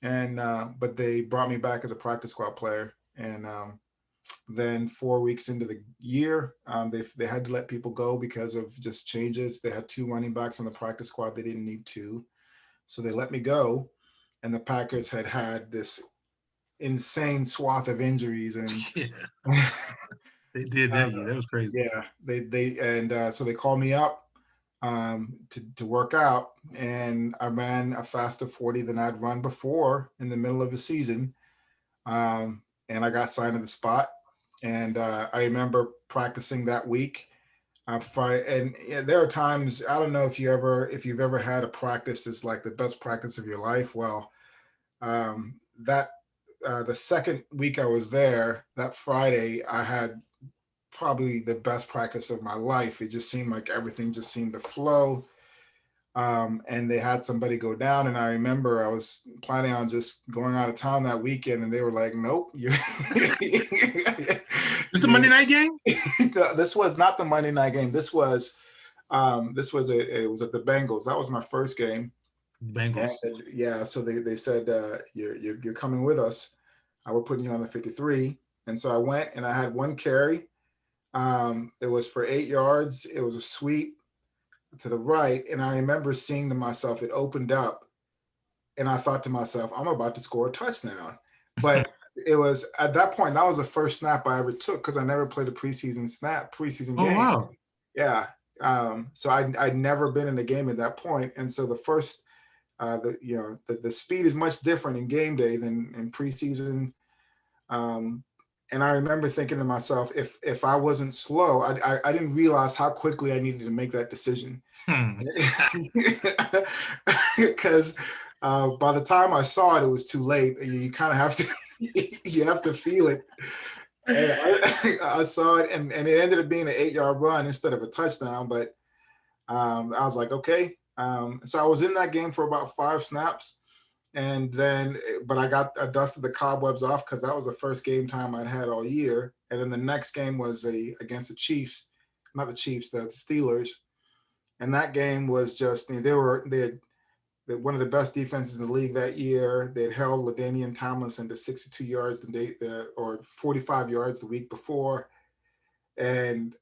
but they brought me back as a practice squad player. And then 4 weeks into the year, they had to let people go because of just changes. They had 2 running backs on the practice squad. They didn't need 2. So they let me go. And the Packers had this insane swath of injuries. And yeah. They did that year. That was crazy. Yeah, so they called me up to work out. And I ran a faster 40 than I'd run before in the middle of the season. And I got signed to the spot. And I remember practicing that week. And there are times, I don't know if you've ever had a practice that's like the best practice of your life. Well, the second week I was there, that Friday, I had probably the best practice of my life. It just seemed like everything just seemed to flow. And they had somebody go down, and I remember I was planning on just going out of town that weekend, and they were like, "Nope, It's the Monday night game." This was not the Monday night game. This was it was at the Bengals. That was my first game. Bengals. And, yeah, so they said you're coming with us. We're putting you on the 53, and so I went, and I had 1 carry. It was for 8 yards. It was a sweep to the right, and I remember seeing to myself, it opened up, and I thought to myself, I'm about to score a touchdown. But it was at that point, that was the first snap I ever took, because I never played a preseason game. Wow. Yeah. So I'd never been in a game at that point, and so the first, the speed is much different in game day than in preseason. And I remember thinking to myself, if I wasn't slow, I didn't realize how quickly I needed to make that decision. Because by the time I saw it, it was too late. You kind of have to, you have to feel it. And I saw it, and it ended up being an 8-yard run instead of a touchdown. But I was like, okay. So I was in that game for about 5 snaps. And then, but I dusted the cobwebs off, because that was the first game time I'd had all year. And then the next game was against the Chiefs, not the Chiefs, the Steelers. And that game was just, they had one of the best defenses in the league that year. They had held LaDainian Tomlinson to 62 yards or 45 yards the week before. And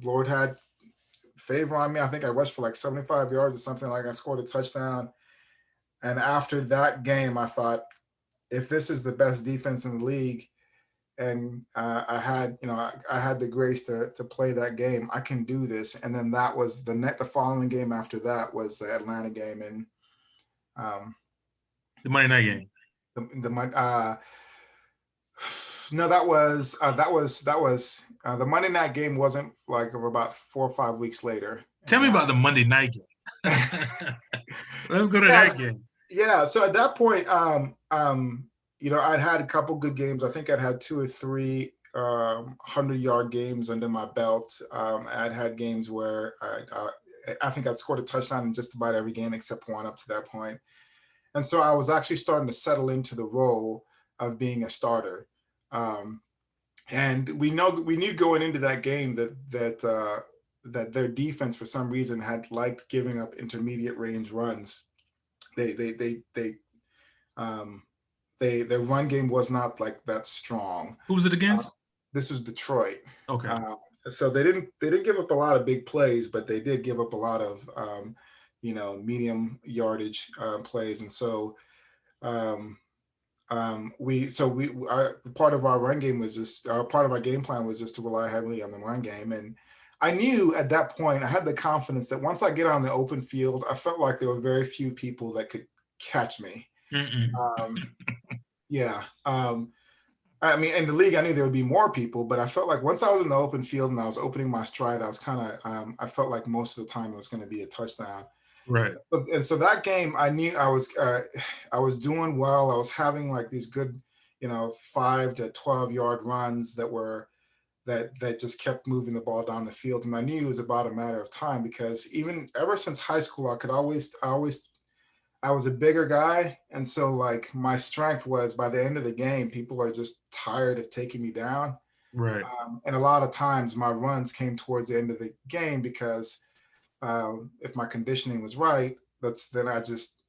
Lord had favor on me. I think I rushed for like 75 yards or something. Like, I scored a touchdown. And after that game, I thought, if this is the best defense in the league, and I had the grace to play that game, I can do this. And then that was the following game after that was the Atlanta game, and the Monday night game. No, that was the Monday night game. Wasn't like about 4 or 5 weeks later. Tell me about the Monday night game. Let's go to that game. Yeah. So at that point, I'd had a couple good games. I think I'd had 2 or 3 100-yard games under my belt. I'd had games where I think I'd scored a touchdown in just about every game except one up to that point. And so I was actually starting to settle into the role of being a starter. And we knew going into that game that their defense, for some reason, had liked giving up intermediate range runs. Their run game was not like that strong. Who was it against? This was Detroit. Okay. So they didn't give up a lot of big plays, but they did give up a lot of medium yardage plays. And so part of our run game was just part of our game plan was just to rely heavily on the run game. And I knew at that point, I had the confidence that once I get on the open field, I felt like there were very few people that could catch me. I mean, in the league, I knew there would be more people, but I felt like once I was in the open field and I was opening my stride, I was kind of, I felt like most of the time it was going to be a touchdown. Right. And so that game, I knew I was doing well. I was having like these good, 5 to 12 yard runs that just kept moving the ball down the field, and I knew it was about a matter of time because even ever since high school, I was a bigger guy, and so like my strength was by the end of the game, people are just tired of taking me down. Right. And a lot of times my runs came towards the end of the game because if my conditioning was right, then I just,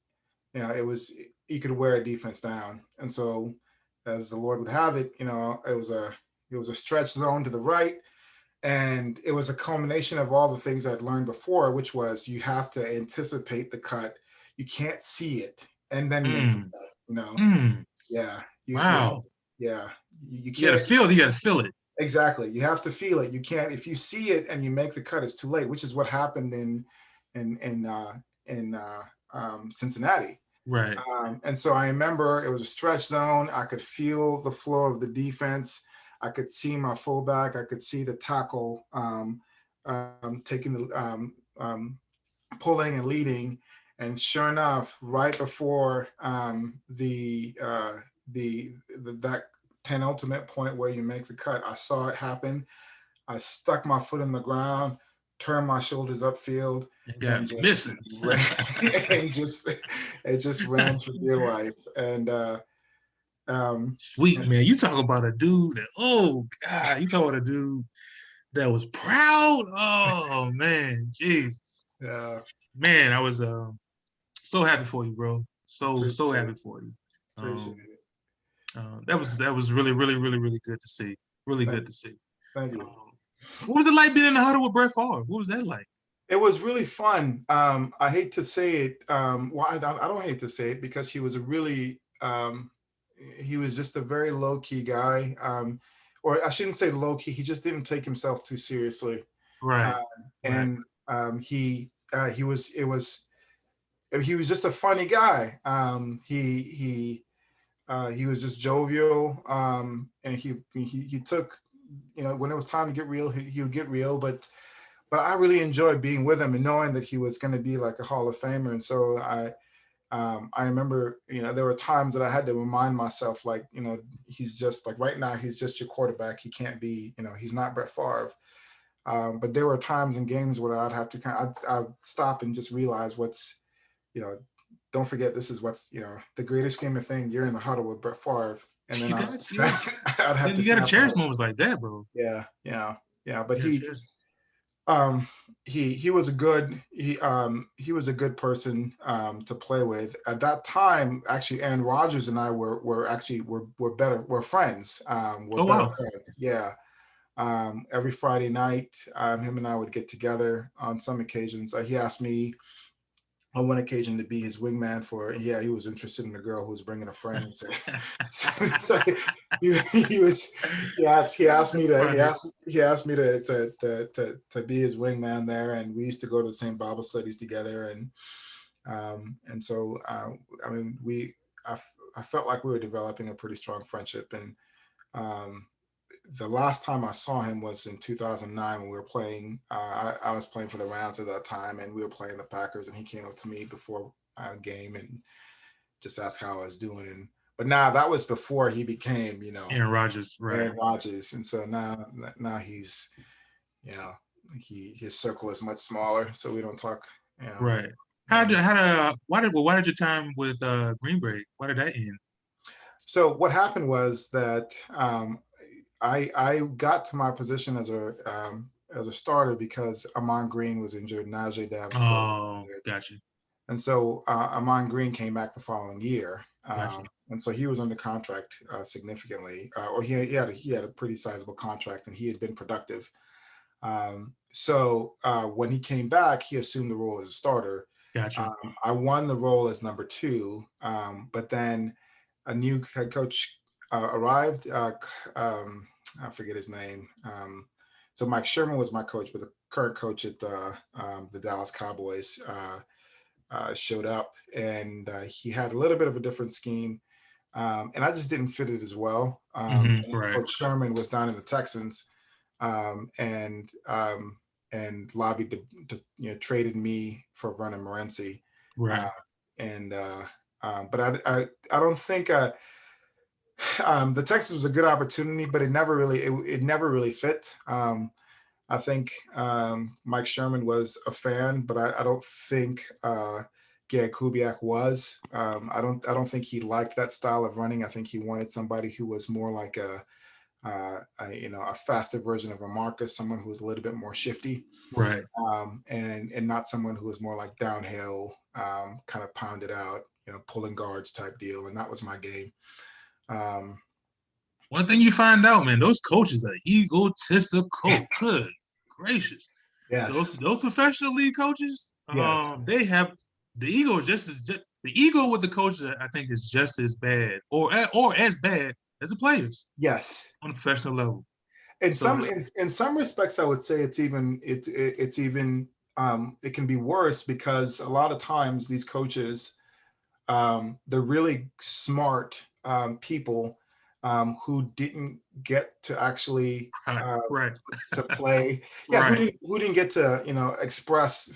it was, you could wear a defense down. And so as the Lord would have it, it was a stretch zone to the right. And it was a culmination of all the things I'd learned before, which was you have to anticipate the cut. You can't see it and then make the Mm. cut. Mm. Yeah. You have, Wow. yeah. You You gotta can't. feel. You gotta feel it. Exactly. You have to feel it. You can't, if you see it and you make the cut, it's too late, which is what happened in Cincinnati. Right. And so I remember it was a stretch zone. I could feel the flow of the defense. I could see my fullback. I could see the tackle taking pulling and leading. And sure enough, right before that penultimate point where you make the cut, I saw it happen. I stuck my foot in the ground, turned my shoulders upfield, You got and just missing. ran, and just ran for dear life. And Sweet man. You talk about a dude that, oh God, you talk about a dude that was proud. Oh man, Jesus. yeah, Man, I was so happy for you, bro. So appreciate happy it. for you. Appreciate Um, it. that was really, really, really, really good to see. Really Thank, good to see. thank you. What was it like being in the huddle with Brett Favre? What was that like? It was really fun. I hate to say it. Well, I don't hate to say it because he was just a very low key guy. Or I shouldn't say low key. He just didn't take himself too seriously. Right, Um, right. and he was just a funny guy. He was just jovial, and he took, when it was time to get real, he would get real. But I really enjoyed being with him and knowing that he was going to be like a Hall of Famer. And so I remember, there were times that I had to remind myself, like, he's just like right now, he's just your quarterback. He can't be, he's not Brett Favre. But there were times in games where I'd have to I'd stop and just realize you know, don't forget this is what's, the greatest game of thing. You're in the huddle with Brett Favre. And then You I'd got I'd have to you got to snap cherish out. moments like that, bro. Yeah, yeah, yeah. But You gotta cherish. he was a good he was a good person to play with at that time. Actually, Aaron Rodgers and I were friends. We're Oh better wow. friends. Yeah. Every Friday night, him and I would get together on some occasions. He asked me on one occasion to be his wingman yeah, he was interested in a girl who was bringing a friend. So he asked me to be his wingman there, and we used to go to the same Bible studies together, and so I mean I felt like we were developing a pretty strong friendship. And um, the last time I saw him was in 2009 when we were playing. I was playing for the Rams at that time, and we were playing the Packers. And he came up to me before a game and just asked how I was doing. But now that was before he became, Aaron Rodgers, right, Aaron Rodgers. And so now he's, his circle is much smaller, so we don't talk. right. Um, Why did your time with Green Bay? Why did that end? so what happened was that I got to my position as a starter because Amon Green was injured, Najee Davenport was Oh, injured. gotcha, And so Amon Green came back the following year, gotcha. and so he was under contract significantly, or he had a pretty sizable contract, and he had been productive. So when he came back, he assumed the role as a starter. Gotcha. I won the role as number two, but then a new head coach arrived. I forget his name. So Mike Sherman was my coach, but the current coach at the Dallas Cowboys showed up, and he had a little bit of a different scheme. And I just didn't fit it as well. And Right. Coach Sherman was down in the Texans, um, and um, and lobbied to traded me for Vernon Morency. Right. Uh, and but I don't think the Texans was a good opportunity, but it never really fit. I think Mike Sherman was a fan, but I don't think Gary Kubiak was. I don't think he liked that style of running. I think he wanted somebody who was more like a faster version of a Marcus, someone who was a little bit more shifty, Right. and not someone who was more like downhill, kind of pounded out, pulling guards type deal. And that was my game. Um, One thing you find out, man, those coaches are egotistical. Good gracious. Those yes, those professional league coaches, yes, they have the ego is the ego with the coaches. I think is just as bad or as bad as the players yes. on a professional level. In So some in some respects, I would say it's even it can be worse because a lot of times these coaches, they're really smart people who didn't get to actually right, right, to play. Yeah, right, who didn't get to express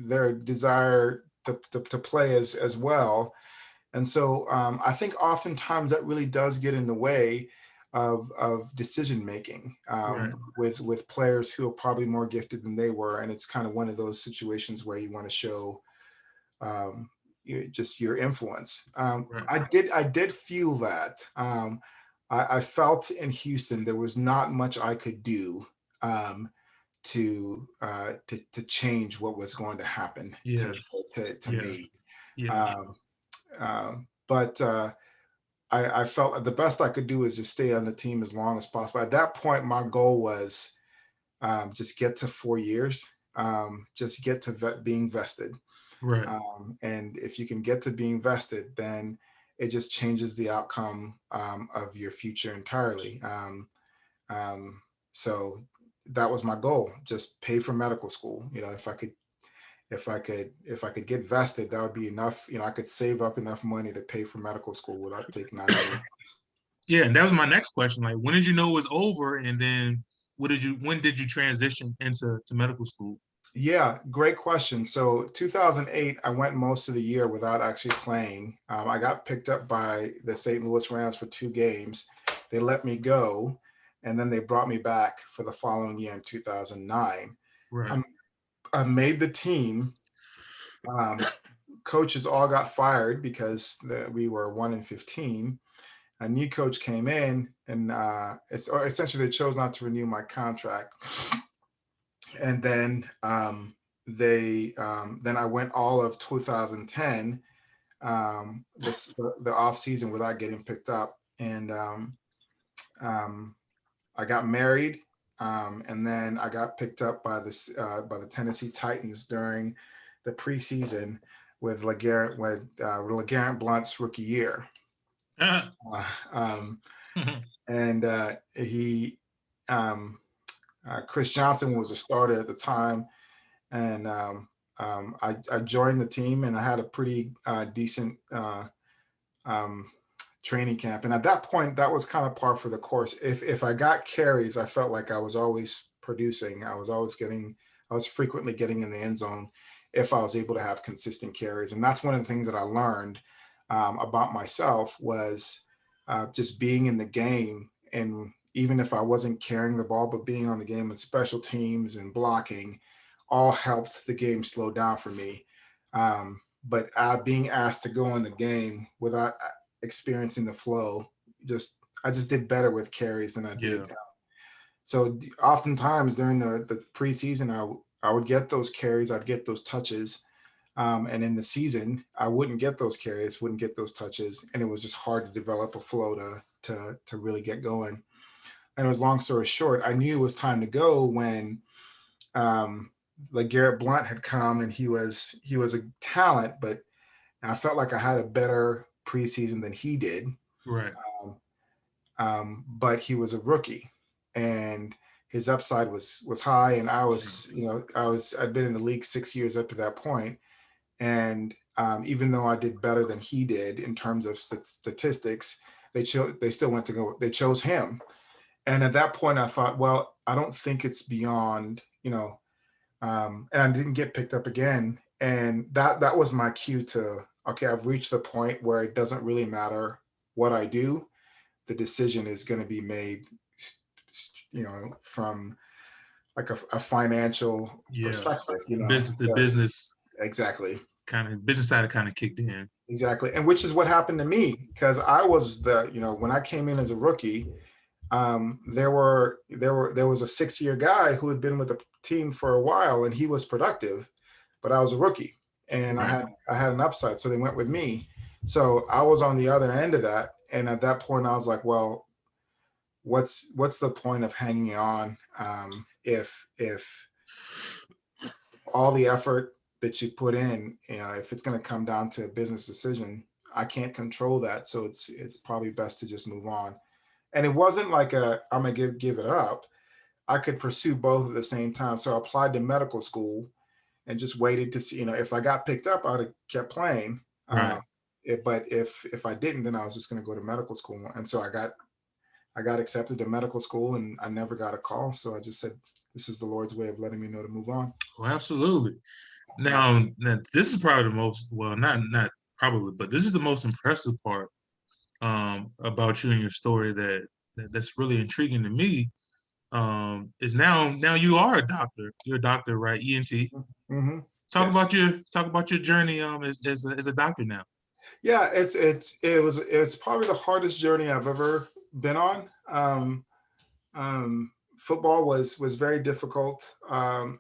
their desire to play as well. And so I think oftentimes that really does get in the way of decision making right, with players who are probably more gifted than they were. And it's kind of one of those situations where you want to show just your influence. right. I did feel that. I felt in Houston there was not much I could do um, to change what was going to happen Yes, to yes, me. yes, Um, but I felt the best I could do is just stay on the team as long as possible. At that point, my goal was just get to 4 years, just get to being vested. right. And if you can get to being vested, then it just changes the outcome of your future entirely. Um, so that was my goal, just pay for medical school. If I could get vested, that would be enough. I could save up enough money to pay for medical school without taking out any. Yeah, and that was my next question. Like, when did you know it was over, and then when did you transition into medical school? Yeah, great question. So 2008, I went most of the year without actually playing. I got picked up by the St. Louis Rams for 2 games. They let me go, and then they brought me back for the following year in 2009. Right. Um, I made the team. Coaches all got fired because we were 1-15. A new coach came in, and essentially they chose not to renew my contract. And then then I went all of 2010, the off season without getting picked up, and um, I got married, and then I got picked up by the Tennessee Titans during the preseason with LeGarrette Blount's rookie year, Ah. uh, um, and he Chris Johnson was a starter at the time, and I joined the team, and I had a pretty decent um, training camp. And at that point, that was kind of par for the course. If I got carries, I felt like I was always producing. I was frequently getting in the end zone if I was able to have consistent carries. And that's one of the things that I learned about myself was just being in the game. And even if I wasn't carrying the ball, but being on the game with special teams and blocking all helped the game slow down for me. But being asked to go in the game without experiencing the flow, I just did better with carries than I Yeah. did. So oftentimes during the preseason, I would get those carries, I'd get those touches. And in the season, I wouldn't get those carries, wouldn't get those touches. And it was just hard to develop a flow to really get going. And it was long story short, I knew it was time to go when like Garrett Blunt had come, and he was a talent, but I felt like I had a better preseason than he did. Right. But he was a rookie, and his upside was high, and I'd been in the league 6 years up to that point, And even though I did better than he did in terms of statistics, they chose him. And at that point, I thought, well, I don't think it's beyond, and I didn't get picked up again. And that was my cue to, okay, I've reached the point where it doesn't really matter what I do. The decision is going to be made, from like a financial Yeah. perspective, The business Exactly. Business side kind of kicked in. Exactly. And which is what happened to me, because I was when I came in as a rookie, there was a 6-year guy who had been with the team for a while, and he was productive, but I was a rookie, and Right. I had an upside, so they went with me. So I was on the other end of that, and at that point I was like, well, what's the point of hanging on, if all the effort that you put in, if it's going to come down to a business decision, I can't control that, so it's probably best to just move on. And it wasn't like I'm gonna give it up. I could pursue both at the same time. So I applied to medical school and just waited to see, if I got picked up, I'd have kept playing. Right. But if I didn't, then I was just gonna go to medical school. And so I got accepted to medical school, and I never got a call. So I just said, this is the Lord's way of letting me know to move on. Well, absolutely. Now this is probably the most, well, not probably, but this is the most impressive part about you and your story that's really intriguing to me, is now you are a doctor. You're a doctor, right? ENT. Mm-hmm. Talk Yes. about your journey as a doctor now. Yeah, it's probably the hardest journey I've ever been on. Football was very difficult.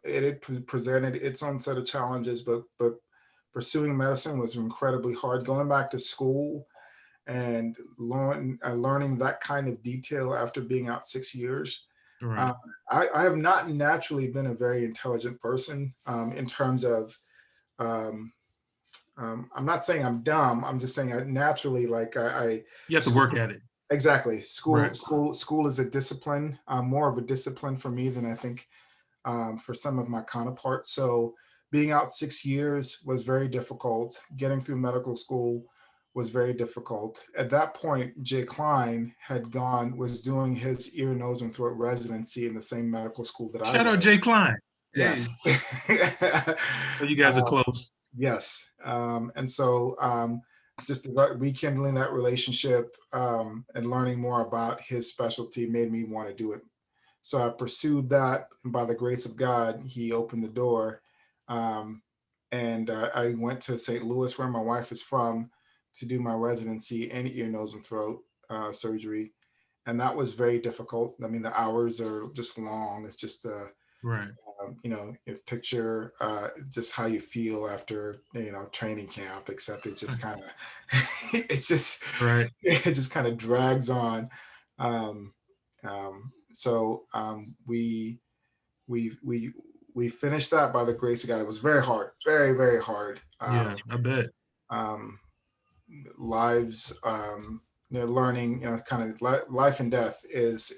It presented its own set of challenges, but pursuing medicine was incredibly hard. Going back to school and learning that kind of detail after being out 6 years. Right. I have not naturally been a very intelligent person, in terms of. I'm not saying I'm dumb. I'm just saying I naturally, like I You have to school, work at it. exactly. Right. School is a discipline, more of a discipline for me than I think, for some of my counterparts. So being out 6 years was very difficult. Getting through medical school was very difficult. At that point, Jay Klein was doing his ear, nose, and throat residency in the same medical school that I Shout out was. Jay Klein. Hey. Yes. So you guys are close. Yes. And so, just rekindling that relationship, and learning more about his specialty made me want to do it. So I pursued that, and by the grace of God, he opened the door. And I went to St. Louis, where my wife is from, to do my residency in ear, nose, and throat surgery. And that was very difficult. I mean, the hours are just long. It's just right. Picture just how you feel after training camp, except it just kind of right. It just kind of drags on. So we finished that by the grace of God. It was very hard, very, very hard. Yeah, I bet. Lives, learning, kind of life and death is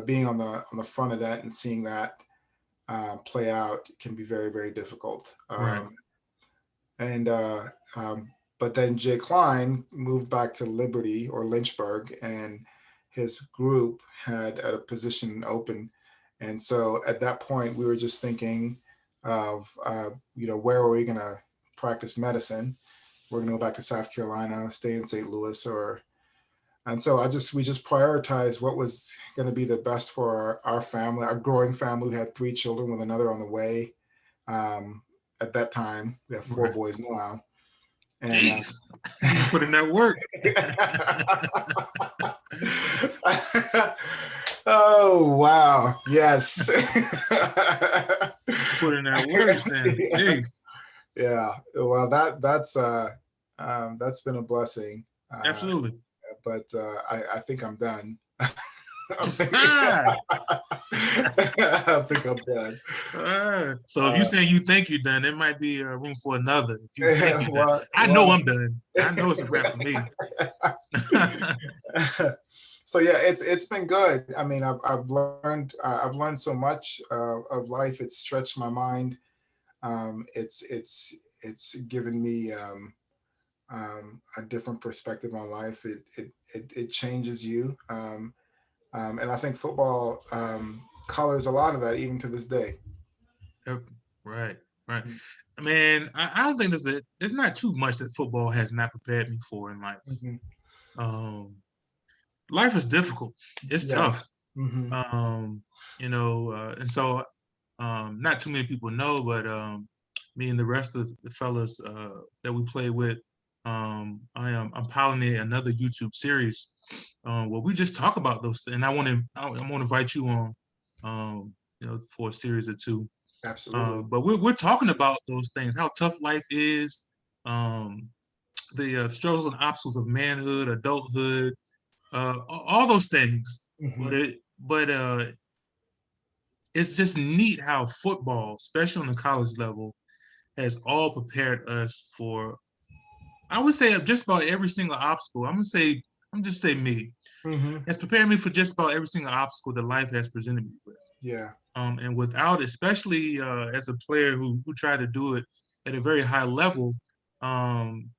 being on the front of that and seeing that play out can be very, very difficult. Right. But then Jay Klein moved back to Liberty or Lynchburg, and his group had a position open. And so at that point, we were just thinking of, where are we going to practice medicine? We're going to go back to South Carolina, stay in St. Louis, and so we just prioritized what was going to be the best for our family, our growing family. We had 3 children with another on the way. At that time, we have 4 boys now. And you put in that work. Oh wow! Yes. Put in that work, Sam. Jeez. Yeah. Well, that's been a blessing. Absolutely. But I think I'm done. I think I'm done. So if you're saying you think you're done, there might be room for another. If you think you're done. I know I'm done. I know it's a wrap for me. So yeah, it's been good. I mean, I've learned so much of life. It's stretched my mind. It's given me a different perspective on life. It changes you, and I think football colors a lot of that even to this day. Yep. Right. Right. Man, I don't think there's not too much that football has not prepared me for in life. Mm-hmm. Um, life is difficult. It's tough. Yes. Mm-hmm. And so not too many people know, but me and the rest of the fellas that we play with, I'm piloting another YouTube series where we just talk about those, and I want to invite you on, for a series or two. Absolutely. But we're talking about those things, how tough life is, um, the struggles and obstacles of manhood, adulthood, all those things. Mm-hmm. But it's just neat how football, especially on the college level, has all prepared us for, I would say, just about every single obstacle. I'm just say me. Mm-hmm. Has prepared me for just about every single obstacle that life has presented me with. Yeah. And without, especially as a player who tried to do it at a very high level, um,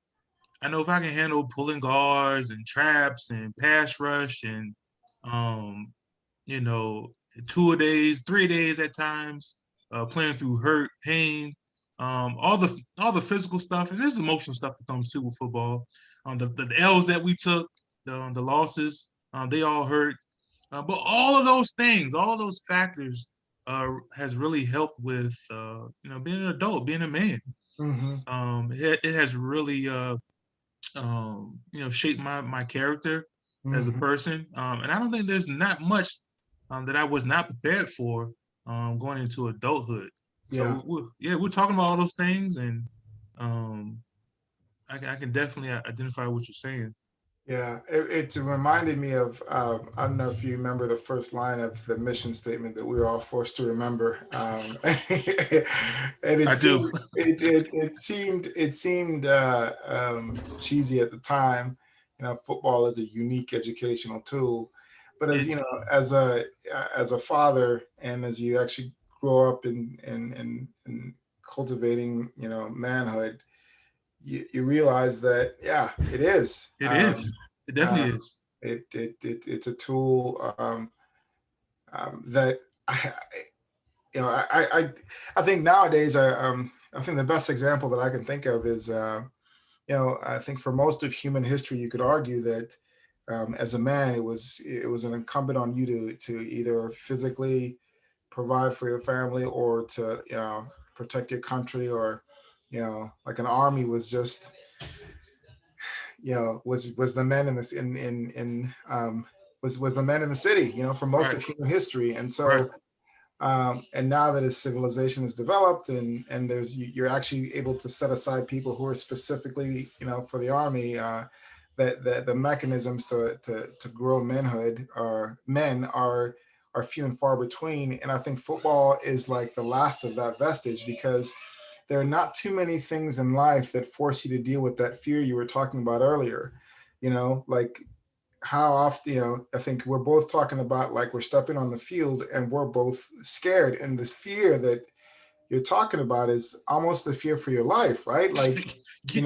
I know if I can handle pulling guards and traps and pass rush and um, you know, 2 days, 3 days at times, playing through hurt, pain, all the physical stuff, and there's emotional stuff that comes too with football. The L's that we took, the losses, they all hurt. But all of those things, all of those factors, has really helped with being an adult, being a man. Mm-hmm. It has really shaped my character as a Mm-hmm. person. And I don't think there's not much that I was not prepared for going into adulthood. Yeah. So we're talking about all those things, and um, I can definitely identify what you're saying. Yeah, it reminded me of I don't know if you remember the first line of the mission statement that we were all forced to remember, and I do. it seemed cheesy at the time. You know, football is a unique educational tool, but as It you know, as a father, and as you actually grow up in cultivating, manhood, you realize that it is. it is. It Uh, definitely is. it's a tool that I, you know I think nowadays I think the best example that I can think of is I think for most of human history you could argue that as a man it was an incumbent on you to either physically provide for your family or to protect your country, or like an army was just was the men in this was the men in the city, for most Right. of human history. And Right. so and now that as civilization is developed, and you're actually able to set aside people who are specifically for the army, that the mechanisms to grow manhood or men are few and far between. And I think football is like the last of that vestige, because there are not too many things in life that force you to deal with that fear you were talking about earlier. Like how often, I think we're both talking about, like, we're stepping on the field and we're both scared. And the fear that you're talking about is almost the fear for your life, right? Like, There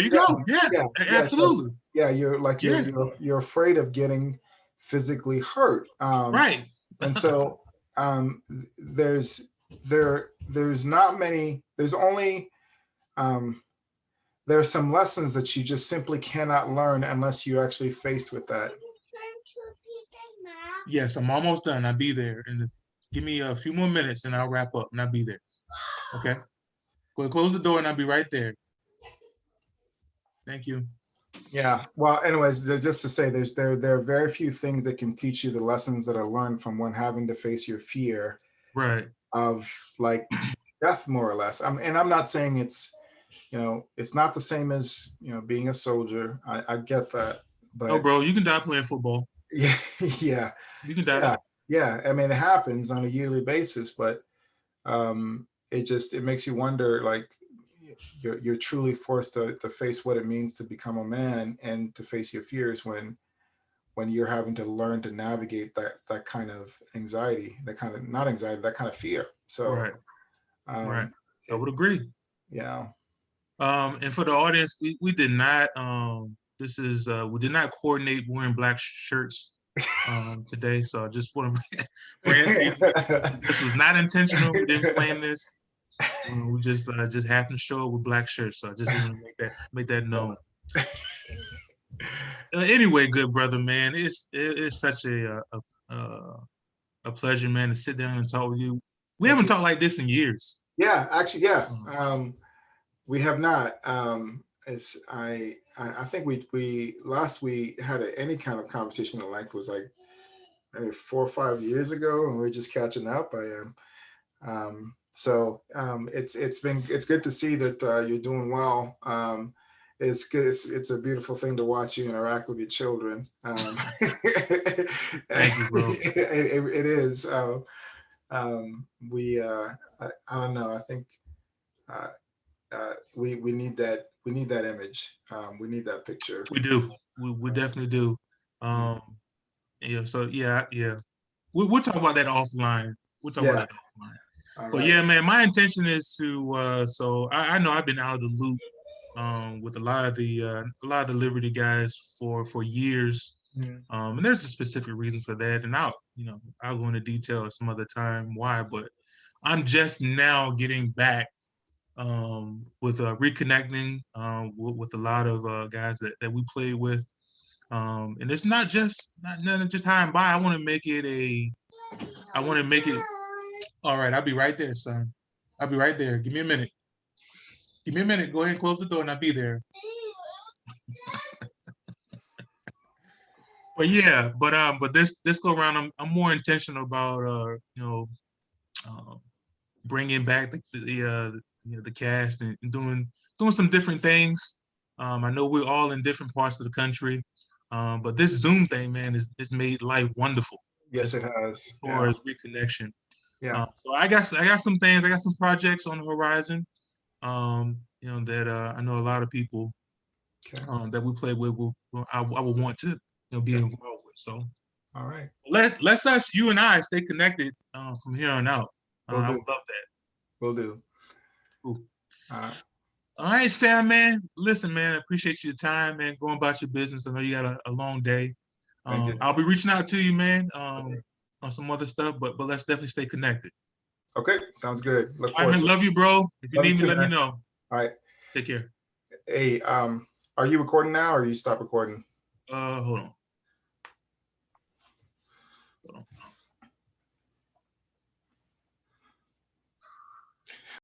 you yeah, go. Yeah. yeah, yeah. So Absolutely. yeah, you're like, you're, Yeah. you're, you're afraid of getting physically hurt. Right. And so there's not many, there's only, um, there are some lessons that you just simply cannot learn unless you're actually faced with that. Yes, I'm almost done. I'll be there. And give me a few more minutes and I'll wrap up and I'll be there. Okay. Go ahead, close the door and I'll be right there. Thank you. Yeah. Well, anyways, just to say, there are very few things that can teach you the lessons that are learned from one having to face your fear Right. of, like, death, more or less. And I'm not saying it's not the same as being a soldier. I get that, No, but bro, you can die playing football. yeah, yeah, You can die. yeah, yeah. I mean, it happens on a yearly basis, but it makes you wonder, like, you're truly forced to face what it means to become a man and to face your fears when you're having to learn to navigate that kind of anxiety, that kind of, not anxiety, that kind of fear. So Right. Right. I would agree. Yeah. And for the audience, we did not we did not coordinate wearing black shirts today. So I just want to bring it. This was not intentional. We didn't plan this. We just happened to show up with black shirts. So I just want to make that known. Anyway, good brother, man. It's such a pleasure, man, to sit down and talk with you. We haven't talked like this in years. Yeah, actually, yeah. We have not. It's I think we last we had any kind of conversation in life was like maybe 4 or 5 years ago, and we're just catching up. It's good to see that you're doing well. It's good. It's a beautiful thing to watch you interact with your children. Thank you, bro. It is. I don't know. I think we need that. We need that image. We need that picture. We do. We definitely do. Yeah. So yeah. We'll talk about that offline. We'll talk about that offline. But yeah, man, my intention is to. So I know I've been out of the loop with a lot of the Liberty guys for years. And there's a specific reason for that, and I'll go into detail some other time why. But I'm just now getting back with reconnecting with a lot of guys that we played with, and it's not nothing just high and by. I want to make it. All right, I'll be right there, son. I'll be right there. Give me a minute. Give me a minute. Go ahead and close the door, and I'll be there. But yeah, but this go around, I'm more intentional about bringing back the cast and doing some different things. I know we're all in different parts of the country, but this Zoom thing, man, is made life wonderful. Yes, it has. As far as reconnection. Yeah. So I got some things. I got some projects on the horizon. That I know a lot of people that we play with I would want to be involved with. So all right, let's you and I stay connected from here on out. I would love that. Will do. Cool. All right, Sam, man. Listen, man, I appreciate your time, man. Going about your business. I know you got a long day. I'll be reaching out to you, man, on some other stuff, but let's definitely stay connected. Okay, sounds good. Look forward to it. Love you, bro. If you need me, let me know. All right. Take care. Hey, are you recording now, or you stop recording? Hold on.